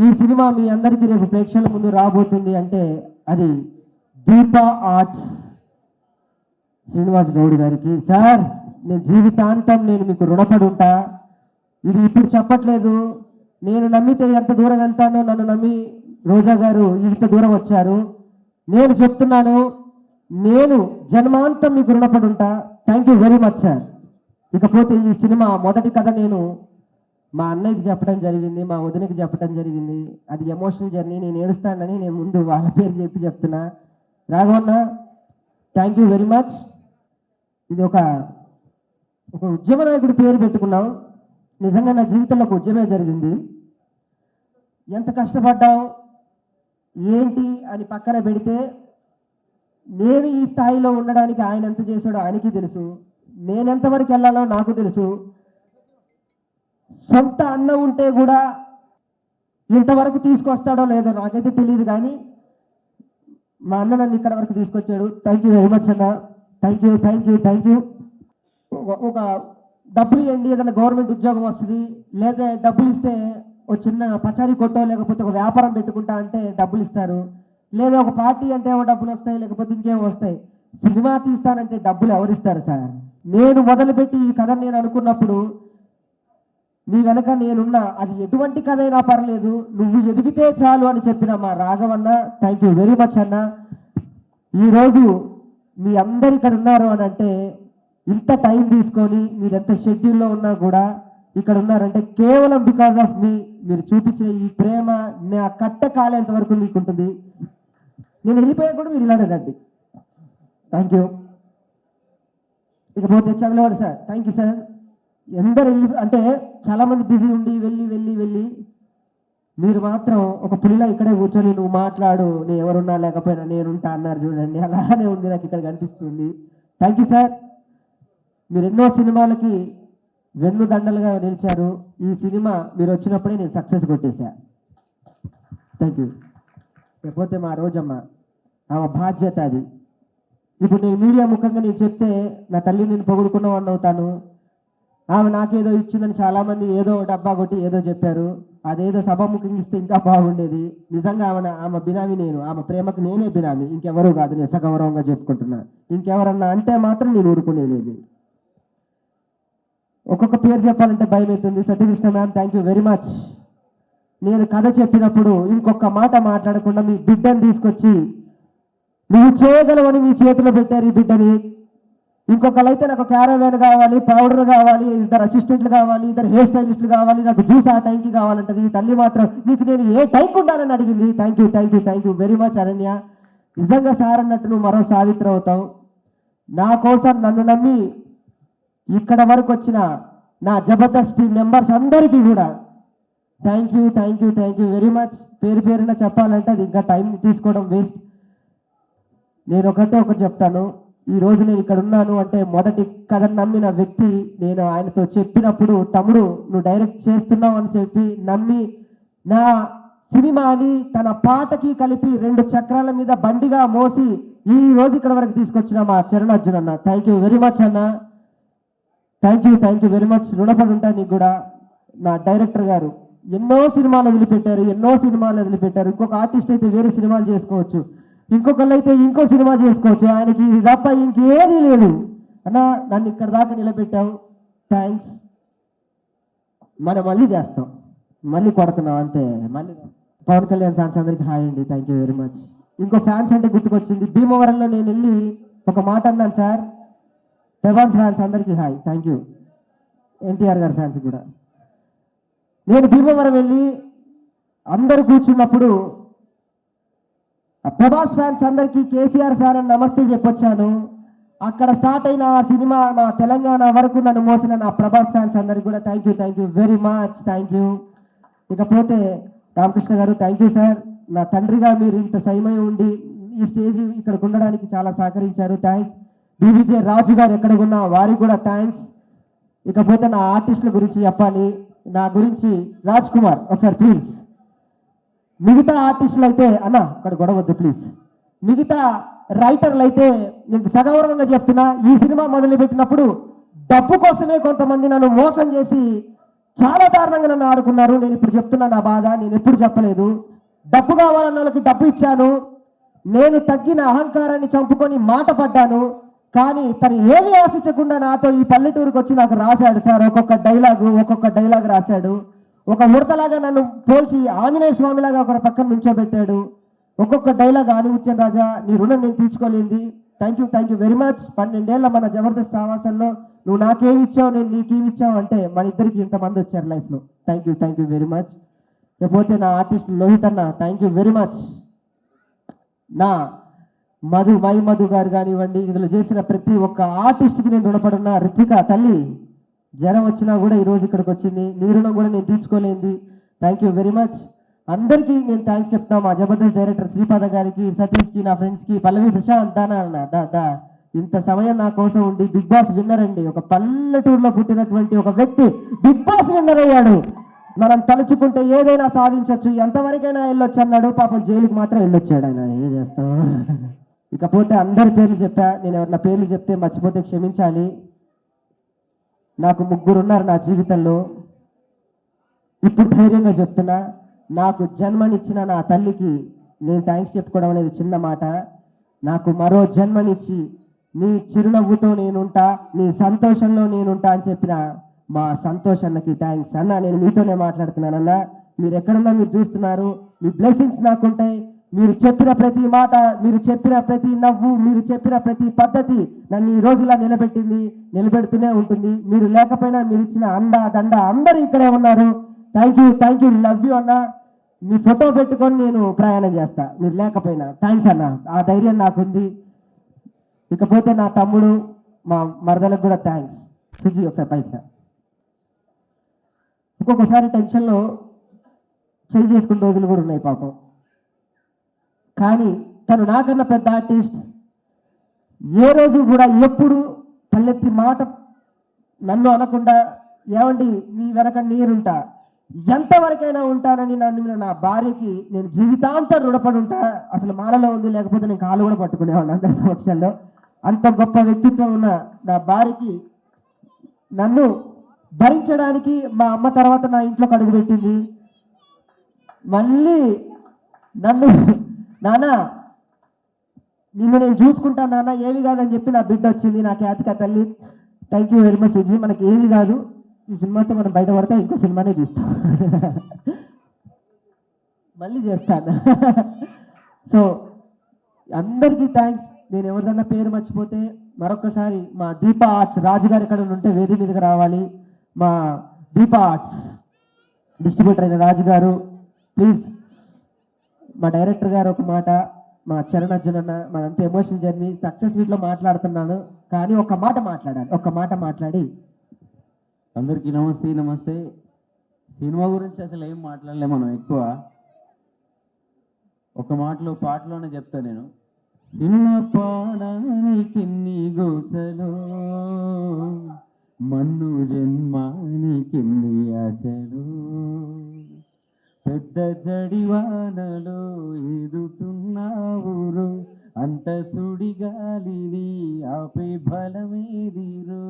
ఈ సినిమా మీ అందరికీ రేపు ప్రేక్షకుల ముందు రాబోతుంది అంటే అది దీపా ఆర్ట్స్ శ్రీనివాస్ గౌడ్ గారికి. సార్, నేను జీవితాంతం నేను మీకు రుణపడి ఉంటా. ఇది ఇప్పుడు చెప్పట్లేదు, నేను నమ్మితే ఎంత దూరం వెళ్తానో నన్ను నమ్మి రోజా గారు ఇంత దూరం వచ్చారు. నేను చెప్తున్నాను, నేను జన్మాంతం మీకు రుణపడి ఉంటా. Thank you very much sir. ఇకపోతే ఈ సినిమా మొదటి కథ నేను మా అన్నయ్యకి చెప్పడం జరిగింది, మా వదినకి చెప్పడం జరిగింది. అది ఎమోషనల్ జర్నీ, నేను ఏడుస్తానని నేను ముందు వాళ్ళ పేరు చెప్తున్నా. రాఘవన్న, థ్యాంక్ యూ వెరీ మచ్. ఇది ఒక ఉద్యమ నాయకుడి పేరు పెట్టుకున్నాం. నిజంగా నా జీవితంలో ఒక ఉద్యమే జరిగింది. ఎంత కష్టపడ్డాం ఏంటి అని పక్కన పెడితే, నేను ఈ స్థాయిలో ఉండడానికి ఆయన ఎంత చేశాడో ఆయనకి తెలుసు, నేనెంతవరకు వెళ్ళాలో నాకు తెలుసు. సొంత అన్న ఉంటే కూడా ఇంతవరకు తీసుకొస్తాడో లేదో నాకైతే తెలియదు, కానీ మా అన్న నన్ను ఇక్కడ వరకు తీసుకొచ్చాడు. థ్యాంక్ యూ వెరీ మచ్ అన్న. Thank you thank you thank you. ఒక డబ్బులు ఇవ్వండి, ఏదైనా గవర్నమెంట్ ఉద్యోగం వస్తుంది, లేదా డబ్బులు ఇస్తే ఒక చిన్న పచారీ కొట్టో లేకపోతే ఒక వ్యాపారం పెట్టుకుంటా అంటే డబ్బులు ఇస్తారు, లేదా ఒక పార్టీ అంటే ఏమో డబ్బులు వస్తాయి, లేకపోతే ఇంకేమో వస్తాయి. సినిమా తీస్తానంటే డబ్బులు ఎవరిస్తారు సార్? నేను మొదలుపెట్టి ఈ కథ నేను అనుకున్నప్పుడు నీ వెనక నేనున్నా, అది ఎటువంటి కథ అయినా పర్లేదు, నువ్వు ఎదిగితే చాలు అని చెప్పిన మా రాఘవన్న, థ్యాంక్ యూ వెరీ మచ్ అన్న. ఈరోజు మీ అందరు ఇక్కడ ఉన్నారు అని అంటే, ఇంత టైం తీసుకొని మీరు ఎంత షెడ్యూల్లో ఉన్నా కూడా ఇక్కడ ఉన్నారంటే కేవలం బికాస్ ఆఫ్ మీ. మీరు చూపించిన ఈ ప్రేమ నా కట్ట కాలేంత వరకు మీకు ఉంటుంది. నేను వెళ్ళిపోయా కూడా మీరు ఇలానే రండి. Thank you. ఇకపోతే చదలవాడు సార్, థ్యాంక్ యూ సార్. ఎందరు అంటే చాలామంది బిజీ ఉండి వెళ్ళి మీరు మాత్రం ఒక పులిలా ఇక్కడే కూర్చొని నువ్వు మాట్లాడు, నేను ఎవరున్నా లేకపోయినా నేనుంటా అన్నారు చూడండి. అలానే ఉంది నాకు ఇక్కడ కనిపిస్తుంది. Thank you sir. మీరు ఎన్నో సినిమాలకి వెన్నుదండలుగా నిలిచారు. ఈ సినిమా మీరు వచ్చినప్పుడే నేను సక్సెస్ కొట్టేశా. Thank you. లేకపోతే మా రోజమ్మ, ఆమె బాధ్యత అది. ఇప్పుడు నేను మీడియా ముఖంగా నేను చెప్తే నా తల్లి నేను పొగుడుకున్నవాడిని అవుతాను. ఆమె నాకేదో ఇచ్చిందని చాలామంది ఏదో డబ్బా కొట్టి ఏదో చెప్పారు. అదేదో సభాముఖంగా ఇస్తే ఇంకా బాగుండేది. నిజంగా ఆమె బినామీ నేను. ఆమె ప్రేమకు నేనే బినామీ, ఇంకెవరూ కాదు. నేను సగౌరవంగా చెప్పుకుంటున్నా. ఇంకెవరన్నా అంటే మాత్రం నేను ఊరుకునేది. ఒక్కొక్క పేరు చెప్పాలంటే భయం అవుతుంది. Satyakrishna ma'am, thank you very much. నేను కథ చెప్పినప్పుడు ఇంకొక మాట మాట్లాడకుండా మీ బిడ్డని తీసుకొచ్చి నువ్వు చేయగలవని మీ చేతిలో పెట్టారు ఈ బిడ్డని. ఇంకొకరైతే నాకు క్యారవాన్ కావాలి, పౌడర్ కావాలి, 2 అసిస్టెంట్లు కావాలి, 2 హెయిర్ స్టైలిస్టులు కావాలి, నాకు జ్యూస్ ఆ టైంకి కావాలంటది. ఈ తల్లి మాత్రం నీకు నేను ఏ టైంకి ఉండాలని అడిగింది. Thank you very much Ananya. నిజంగా సార్ అన్నట్టు నువ్వు మరో సావిత్రి అవుతావు. నా కోసం నన్ను నమ్మి ఇక్కడ వరకు వచ్చిన నా జబర్దస్త్ టీం మెంబర్స్ అందరికీ కూడా థ్యాంక్ యూ వెరీ మచ్. పేరున చెప్పాలంటే అది ఇంకా టైం తీసుకోవడం వేస్ట్. నేను ఒకటి చెప్తాను. ఈరోజు నేను ఇక్కడ ఉన్నాను అంటే మొదటి కథను నమ్మిన వ్యక్తి నేను. ఆయనతో చెప్పినప్పుడు తమ్ముడు నువ్వు డైరెక్ట్ చేస్తున్నావు అని చెప్పి నమ్మి నా సినిమాని తన పాటకి కలిపి 2 చక్రాల మీద బండిగా మోసి ఈ రోజు ఇక్కడ వరకు తీసుకొచ్చిన మా చరణ్ అర్జున్ అన్న, థ్యాంక్ యూ వెరీ మచ్ అన్న. Thank you very much. రుణపడి ఉంటాను నీకు కూడా. నా డైరెక్టర్ గారు ఎన్నో సినిమాలు వదిలిపెట్టారు. ఇంకొక ఆర్టిస్ట్ అయితే వేరే సినిమాలు చేసుకోవచ్చు, ఇంకొకళ్ళు అయితే ఇంకో సినిమా చేసుకోవచ్చు. ఆయనకి ఇది తప్ప ఇంకేదీ లేదు అన్న. నన్ను ఇక్కడ దాకా నిలబెట్టావు, థ్యాంక్స్. మనం మళ్ళీ చేస్తాం, మళ్ళీ కొడుతున్నాం అంతే. మళ్ళీ పవన్ కళ్యాణ్ ఫ్యాన్స్ అందరికీ హాయ్ అండి, థ్యాంక్ యూ వెరీ మచ్. ఇంకో ఫ్యాన్స్ అంటే గుర్తుకొచ్చింది. భీమవరంలో నేను వెళ్ళి ఒక మాట అన్నాను సార్. ప్రభాస్ ఫ్యాన్స్ అందరికీ హాయ్, థ్యాంక్ యూ. ఎన్టీఆర్ గారి ఫ్యాన్స్ కూడా. నేను భీమవరం వెళ్ళి అందరు కూర్చున్నప్పుడు ప్రభాస్ ఫ్యాన్స్ అందరికీ కేసీఆర్ ఫ్యాన్ అని నమస్తే చెప్పొచ్చాను. అక్కడ స్టార్ట్ అయిన ఆ సినిమా మా తెలంగాణ వరకు నన్ను మోసిన నా ప్రభాస్ ఫ్యాన్స్ అందరికీ కూడా thank you very much. Thank you. ఇకపోతే రామకృష్ణ గారు, థ్యాంక్ యూ సార్. నా తండ్రిగా మీరు ఇంత సైమై ఉండి ఈ స్టేజ్ ఇక్కడికి ఉండడానికి చాలా సహకరించారు, థ్యాంక్స్. బీబీజే రాజు గారు ఎక్కడ ఉన్నా వారికి కూడా థ్యాంక్స్. ఇకపోతే నా ఆర్టిస్టుల గురించి చెప్పాలి. నా గురించి రాజ్ కుమార్ ఒకసారి ప్లీజ్. మిగతా ఆర్టిస్టులు అయితే అన్న అక్కడ గొడవద్దు ప్లీజ్. మిగతా రైటర్లు అయితే నేను సగౌరవంగా చెప్తున్నా, ఈ సినిమా మొదలుపెట్టినప్పుడు డబ్బు కోసమే కొంతమంది నన్ను మోసం చేసి చాలా దారుణంగా నన్ను ఆడుకున్నారు. నేను ఇప్పుడు చెప్తున్నా నా బాధ. నేను ఎప్పుడు చెప్పలేదు. డబ్బు కావాలన్న వాళ్ళకి డబ్బు ఇచ్చాను. నేను తగ్గిన అహంకారాన్ని చంపుకొని మాట పడ్డాను. కానీ తను ఏమీ ఆశించకుండా నాతో ఈ పల్లెటూరుకు వచ్చి నాకు రాశాడు సార్. ఒక్కొక్క డైలాగ్ రాశాడు. ఒక ఉడతలాగా నన్ను పోల్చి ఆంజనేయ స్వామిలాగా ఒక పక్కన నుంచోబెట్టాడు. ఒక్కొక్క డైలాగ్ ఆనిముత్యం రాజా, నీ రుణం నేను తీర్చుకోలేంది. Thank you very much. 12 ఏళ్ళ మన జబర్దస్త్ సావాసంలో నువ్వు నాకేమి ఇచ్చావు, నేను నీకేమి ఇచ్చావు అంటే మన ఇద్దరికి ఇంతమంది వచ్చారు లైఫ్లో. Thank you very much. లేకపోతే నా ఆర్టిస్ట్ లోహిత్ అన్న, థ్యాంక్ యూ వెరీ మచ్. నా మధు గారు కానివ్వండి, ఇందులో చేసిన ప్రతి ఒక్క ఆర్టిస్ట్కి నేను రుణపడున్నా. రిత్విక తల్లి జ్వరం వచ్చినా కూడా ఈరోజు ఇక్కడికి వచ్చింది. నీ రుణం కూడా నేను తీర్చుకోలేంది. Thank you very much. అందరికీ నేను థ్యాంక్స్ చెప్తాను. మా జబర్దస్త్ డైరెక్టర్ శ్రీపాద గారికి, సతీష్కి, నా ఫ్రెండ్స్కి, పల్లవి ప్రశాంత్ దానా ఇంత సమయం నా కోసం ఉండి బిగ్ బాస్ విన్నర్ అండి. ఒక పల్లెటూరులో పుట్టినటువంటి ఒక వ్యక్తి బిగ్ బాస్ విన్నర్ అయ్యాడు. మనం తలుచుకుంటే ఏదైనా సాధించవచ్చు, ఎంతవరకైనా వెళ్ళొచ్చు అన్నాడు. పాపం జైలుకి మాత్రం వెళ్ళొచ్చాడు ఆయన. ఏం చేస్తాం. ఇకపోతే అందరి పేర్లు చెప్పా. నేను ఎవరి పేర్లు చెప్తే మర్చిపోతే క్షమించాలి. నాకు 3 ఉన్నారు నా జీవితంలో. ఇప్పుడు ధైర్యంగా చెప్తున్నా, నాకు జన్మనిచ్చిన నా తల్లికి నేను థ్యాంక్స్ చెప్పుకోవడం అనేది చిన్న మాట. నాకు మరో జన్మనిచ్చి నీ చిరునవ్వుతో నేనుంటా, నీ సంతోషంలో నేనుంటా అని చెప్పిన మా సంతోష్ అన్నకి థ్యాంక్స్ అన్న. నేను మీతోనే మాట్లాడుతున్నానన్నా. మీరు ఎక్కడున్నా మీరు చూస్తున్నారు. మీ బ్లెస్సింగ్స్ నాకుంటాయి. మీరు చెప్పిన ప్రతి మాట, మీరు చెప్పిన ప్రతి నవ్వు, మీరు చెప్పిన ప్రతి పద్ధతి నన్ను ఈ రోజు ఇలా నిలబెడుతూనే ఉంటుంది. మీరు లేకపోయినా మీరు ఇచ్చిన అండ దండ అందరూ ఇక్కడే ఉన్నారు. థ్యాంక్ యూ, లవ్ యూ అన్న. మీ ఫోటో పెట్టుకొని నేను ప్రయాణం చేస్తా మీరు లేకపోయినా. థ్యాంక్స్ అన్న, ఆ ధైర్యం నాకుంది. ఇకపోతే నా తమ్ముడు, మా మరదలకు కూడా థ్యాంక్స్. సుజీ ఒకసారి పైకి రా. ఒక్కొక్కసారి టెన్షన్లో చేయి చేసుకునే రోజులు కూడా ఉన్నాయి పాపం. కానీ తను నాకన్నా పెద్ద ఆర్టిస్ట్. ఏ రోజు కూడా ఎప్పుడు పల్లెత్తి మాట నన్ను అనకుండా, ఏమండి మీ వెనక నేనుంటా, ఎంతవరకైనా ఉంటానని నన్ను నా భార్యకి నేను జీవితాంతం రుణపడి ఉంటా. అసలు మాలలో ఉంది, లేకపోతే నేను కాలు కూడా పట్టుకునేవాడిని అందరి సమక్షంలో. అంత గొప్ప వ్యక్తిత్వం ఉన్న నా భార్యకి నన్ను భరించడానికి మా అమ్మ తర్వాత నా ఇంట్లోకి అడుగుపెట్టింది. మళ్ళీ నన్ను నాన్న నిన్ను నేను చూసుకుంటా నాన్న, ఏమి కాదని చెప్పి నా బిడ్డ వచ్చింది, నా ఖ్యాతిక తల్లి. Thank you very much Suji. మనకి ఏమి కాదు, ఈ సినిమాతో మనం బయట పడతాం, ఇంకో సినిమానే తీస్తాం, మళ్ళీ చేస్తాను. సో అందరికీ థ్యాంక్స్. నేను ఎవరిదన్నా పేరు మర్చిపోతే మరొకసారి మా దీపా ఆర్ట్స్ రాజు గారు ఎక్కడ ఉంటే వేది మీదకి రావాలి. మా దీపా ఆర్ట్స్ డిస్ట్రిబ్యూటర్ అయిన రాజు గారు ప్లీజ్. మా డైరెక్టర్ గారు ఒక మాట, మా చరణ్ అర్జున్ అన్న, మాదంతా ఎమోషనల్ జర్నీ. సక్సెస్ మీట్లో మాట్లాడుతున్నాను కానీ ఒక్క మాట మాట్లాడి అందరికీ నమస్తే. సినిమా గురించి అసలు ఏం మాట్లాడలే మనం ఎక్కువ. ఒక పాటలోనే చెప్తా నేను. సినిమా పాడానికి గోసలో, మన్ను జన్మానికి ఆశలు, పెద్ద జడివానలో ఎదుతున్నావురు, అంత సుడిగాలిని ఆపే బలమేదిరు,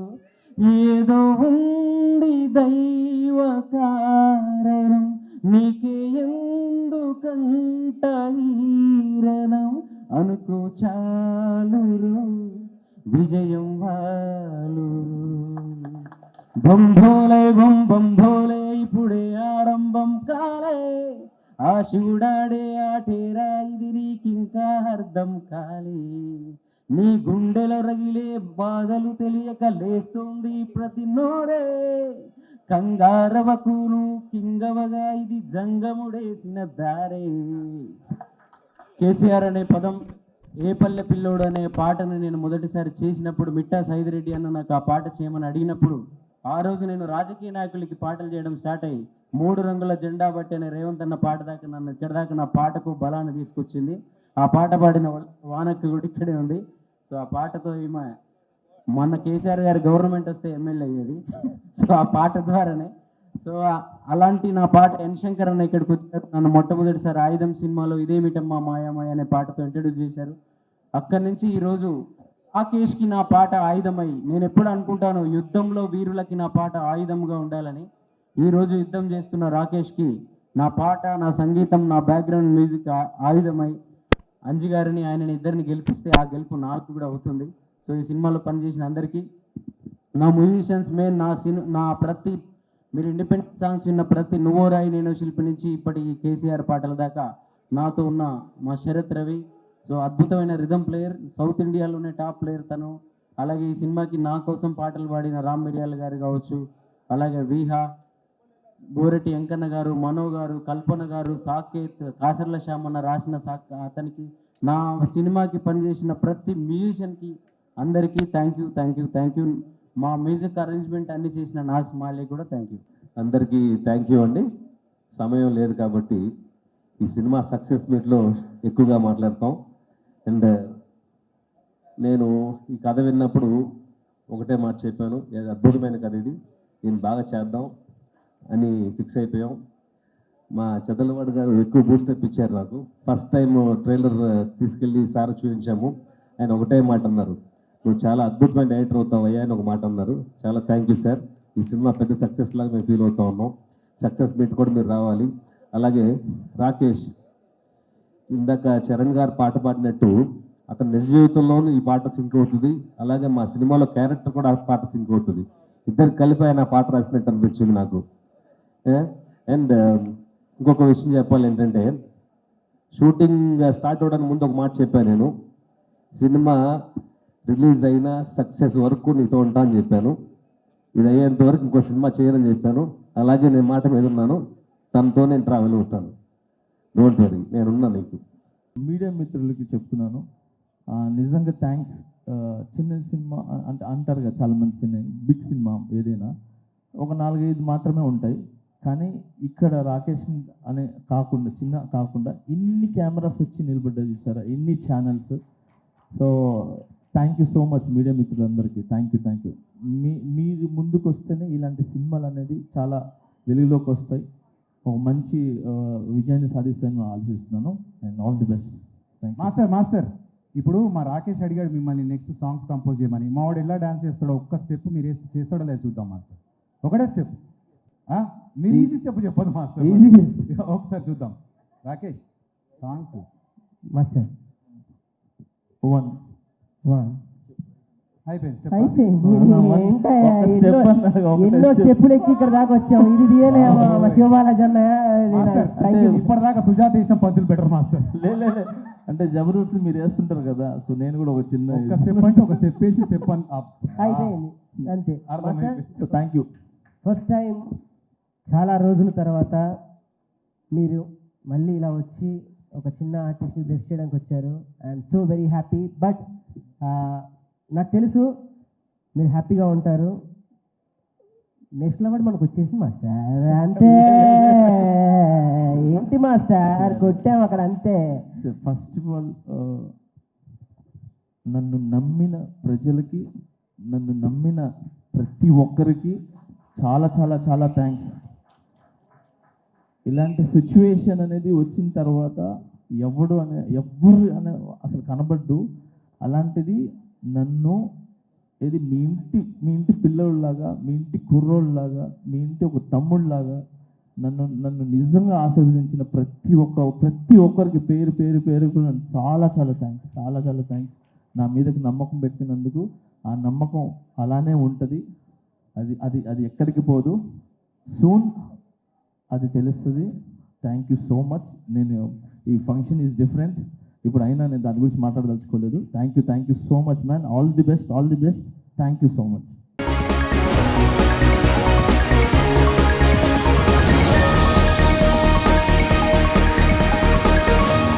ఏదో ఉంది దైవ కారణం, నీకే ఎందుకంట హీరణం, అనుకో చాలురు విజయం వాలురు. బంభోలే ఇప్పుడే ఆరంభం కాలే, ఆ శివుడాడే ఆటేరా ఇది నీకింకా అర్థం కాలే, నీ గుండెల రగిలే బాధలు తెలియక లేస్తుంది ప్రతి నోరే, కంగారవకును కింగవగా ఇది జంగముడేసిన దారే. కేసీఆర్ అనే పదం, ఏ పల్లె పిల్లోడు అనే పాటను నేను మొదటిసారి చేసినప్పుడు మిట్టా సైదిరెడ్డి అన్న నాకు ఆ పాట చేయమని అడిగినప్పుడు, ఆ రోజు నేను రాజకీయ నాయకులకి పాటలు చేయడం స్టార్ట్ అయ్యి 3 రంగుల జెండా బట్టి అనే రేవంత్ అన్న పాట దాకా నన్ను ఇక్కడ దాకా నా పాటకు బలాన్ని తీసుకొచ్చింది. ఆ పాట పాడిన వానక్కి కూడా ఇక్కడే ఉంది. సో ఆ పాటతో ఈమె మొన్న కేసీఆర్ గారి గవర్నమెంట్ వస్తే ఎమ్మెల్యే అయ్యేది. సో ఆ పాట ద్వారానే. సో అలాంటి నా పాట ఎన్ శంకర్ అన్న ఇక్కడికి వచ్చారు. నన్ను మొట్టమొదటిసారి ఆయుధం సినిమాలో ఇదేమిటమ్మా మాయామాయ అనే పాటతో ఇంట్రడ్యూస్ చేశారు. అక్కడి నుంచి ఈరోజు రాకేష్కి నా పాట ఆయుధమై, నేను ఎప్పుడు అనుకుంటాను యుద్ధంలో వీరులకి నా పాట ఆయుధంగా ఉండాలని. ఈరోజు యుద్ధం చేస్తున్న రాకేష్కి నా పాట, నా సంగీతం, నా బ్యాక్గ్రౌండ్ మ్యూజిక్ ఆయుధమై అంజి గారిని ఆయనని ఇద్దరిని గెలిపిస్తే ఆ గెలుపు నాకు కూడా అవుతుంది. సో ఈ సినిమాలో పనిచేసిన అందరికీ, నా మ్యూజిషియన్స్ మెయిన్, నా ప్రతి మీరు ఇండిపెండెంట్ సాంగ్స్ విన్న ప్రతి నువ్వో రాయి నేను శిల్పి నుంచి ఇప్పటి కేసీఆర్ పాటల దాకా నాతో ఉన్న మా శరత్ రవి, సో అద్భుతమైన రిథమ్ ప్లేయర్, సౌత్ ఇండియాలోనే టాప్ ప్లేయర్ తను. అలాగే ఈ సినిమాకి నా కోసం పాటలు పాడిన రామ్ మిరియాల గారు కావచ్చు, అలాగే వీహా, బోరెటి వెంకన్న గారు, మనో గారు, కల్పన గారు, సాకేత్, కాసర్ల శ్యామన్న రాసిన అతనికి, నా సినిమాకి పనిచేసిన ప్రతి మ్యూజిషియన్కి అందరికీ థ్యాంక్ యూ. మా మ్యూజిక్ అరేంజ్మెంట్ అన్ని చేసిన నాగ్స్ మాలే కూడా థ్యాంక్ యూ. అందరికీ థ్యాంక్ యూ అండి. సమయం లేదు కాబట్టి ఈ సినిమా సక్సెస్ మీట్లో ఎక్కువగా మాట్లాడతాం. అండ్ నేను ఈ కథ విన్నప్పుడు ఒకటే మాట చెప్పాను, అద్భుతమైన కథ ఇది, నేను బాగా చేద్దాం అని ఫిక్స్ అయిపోయాం. మా చెదలవాడు గారు ఎక్కువ బూస్టప్ ఇచ్చారు నాకు. ఫస్ట్ టైం ట్రైలర్ తీసుకెళ్ళి సార్ చూపించాము. ఆయన ఒకటే మాట అన్నారు, నువ్వు చాలా అద్భుతమైన డైరెక్టర్ అవుతావు అయ్యా అని ఒక మాట అన్నారు. చాలా థ్యాంక్ యూ సార్. ఈ సినిమా పెద్ద సక్సెస్ లాగా మేము ఫీల్ అవుతా ఉన్నాం. సక్సెస్ మీట్ కూడా మీరు రావాలి. అలాగే రాకేష్, ఇందాక చరణ్ గారు పాట పాడినట్టు అతని నిజ జీవితంలోనూ ఈ పాట సింక్ అవుతుంది, అలాగే మా సినిమాలో క్యారెక్టర్ కూడా ఆ పాట సింక్ అవుతుంది. ఇద్దరు కలిపి ఆయన పాట రాసినట్టు అనిపించింది నాకు. అండ్ ఇంకొక విషయం చెప్పాలి ఏంటంటే, షూటింగ్ స్టార్ట్ అవ్వడానికి ముందు ఒక మాట చెప్పాను నేను, సినిమా రిలీజ్ అయినా సక్సెస్ వరకు నీతో ఉంటా అని చెప్పాను. ఇది అయ్యేంత వరకు ఇంకో సినిమా చేయనని చెప్పాను. అలాగే నేను మాట మీద ఉన్నాను, తనతో నేను ట్రావెల్ అవుతాను. డోంట్ వరీ, నేనున్నా నీకు. మీడియా మిత్రులకి చెప్తున్నాను, నిజంగా థ్యాంక్స్. చిన్న సినిమా అంటే అంటారు కదా చాలామంది, చిన్న బిగ్ సినిమా ఏదైనా ఒక 4-5 మాత్రమే ఉంటాయి, కానీ ఇక్కడ రాకేష్ అనే కాకుండా చిన్న కాకుండా ఇన్ని కెమెరాస్ వచ్చి నిలబడ్డా చూసారా, ఇన్ని channels. So thank you so much media మిత్రులందరికీ, థ్యాంక్ యూ. మీరు ముందుకు వస్తేనే ఇలాంటి సినిమాలు అనేది చాలా వెలుగులోకి వస్తాయి, ఒక మంచి విజయాన్ని సాధిస్తానని ఆలోచిస్తున్నాను. And all the best. Master ఇప్పుడు మా రాకేష్ అడిగాడు మిమ్మల్ని నెక్స్ట్ సాంగ్స్ కంపోజ్ చేయమని. మా వాడు ఎలా డాన్స్ చేస్తాడో ఒక్క స్టెప్ మీరు చేస్తాడో లేదు చూద్దాం మాస్టర్. ఒకటే స్టెప్, మీరు ఈజీ స్టెప్ చెప్పదు మాస్టర్, ఒకసారి చూద్దాం. రాకేష్ సాంగ్స్ మాస్టర్ 1 అయిపోయింది. ఎన్నో స్టెప్పులు ఎక్కి ఇక్కడ దాకా వచ్చాము. ఇది తీయలే శివబాలాజీ అన్న. ఇప్పటిదాకా సుజాత ఇష్టం పంచులు బెటర్ మాస్టర్. లేదు అంటే జబర్దస్త్ మీరు వేస్తుంటారు కదా, సో నేను కూడా ఒక చిన్న స్టెప్ అంటే ఒక స్టెప్ వేసి స్టెప్ అయిపోయింది అంతే. So thank you. First time చాలా రోజుల తర్వాత మీరు మళ్ళీ ఇలా వచ్చి ఒక చిన్న ఆర్టిస్ట్ని బ్లెస్ చేయడానికి వచ్చారు. I'm so very happy. But నాకు తెలుసు మీరు హ్యాపీగా ఉంటారు. నెక్స్ట్ లెవెల్ మనకు వచ్చేసింది మాస్టర్, అంతే. ఏంటి మాస్టర్ కొట్టాము అక్కడ, అంతే. ఫస్ట్ ఆఫ్ ఆల్ నన్ను నమ్మిన ప్రజలకి, నన్ను నమ్మిన ప్రతి ఒక్కరికి చాలా చాలా చాలా థ్యాంక్స్. ఇలాంటి సిచ్యువేషన్ అనేది వచ్చిన తర్వాత ఎవ్వరు అనే అసలు కనబడ్డు. అలాంటిది నన్ను ఏది మీ ఇంటి పిల్లోళ్ళలాగా, మీ ఇంటి కుర్రోళ్ళలాగా, మీ ఇంటి ఒక తమ్ముళ్ళలాగా నన్ను నిజంగా ఆశీర్వదించిన ప్రతి ఒక్కరికి పేరు చాలా చాలా థ్యాంక్స్. నా మీదకి నమ్మకం పెట్టినందుకు. ఆ నమ్మకం అలానే ఉంటుంది, అది ఎక్కడికి పోదు. సూన్ అది తెలుస్తుంది. Thank you so much. నేను ఈ ఫంక్షన్ ఈజ్ డిఫరెంట్, ఇప్పుడు అయినా నేను దాని గురించి మాట్లాడదలుచుకోలేదు. Thank you so much man. All the best. Thank you so much.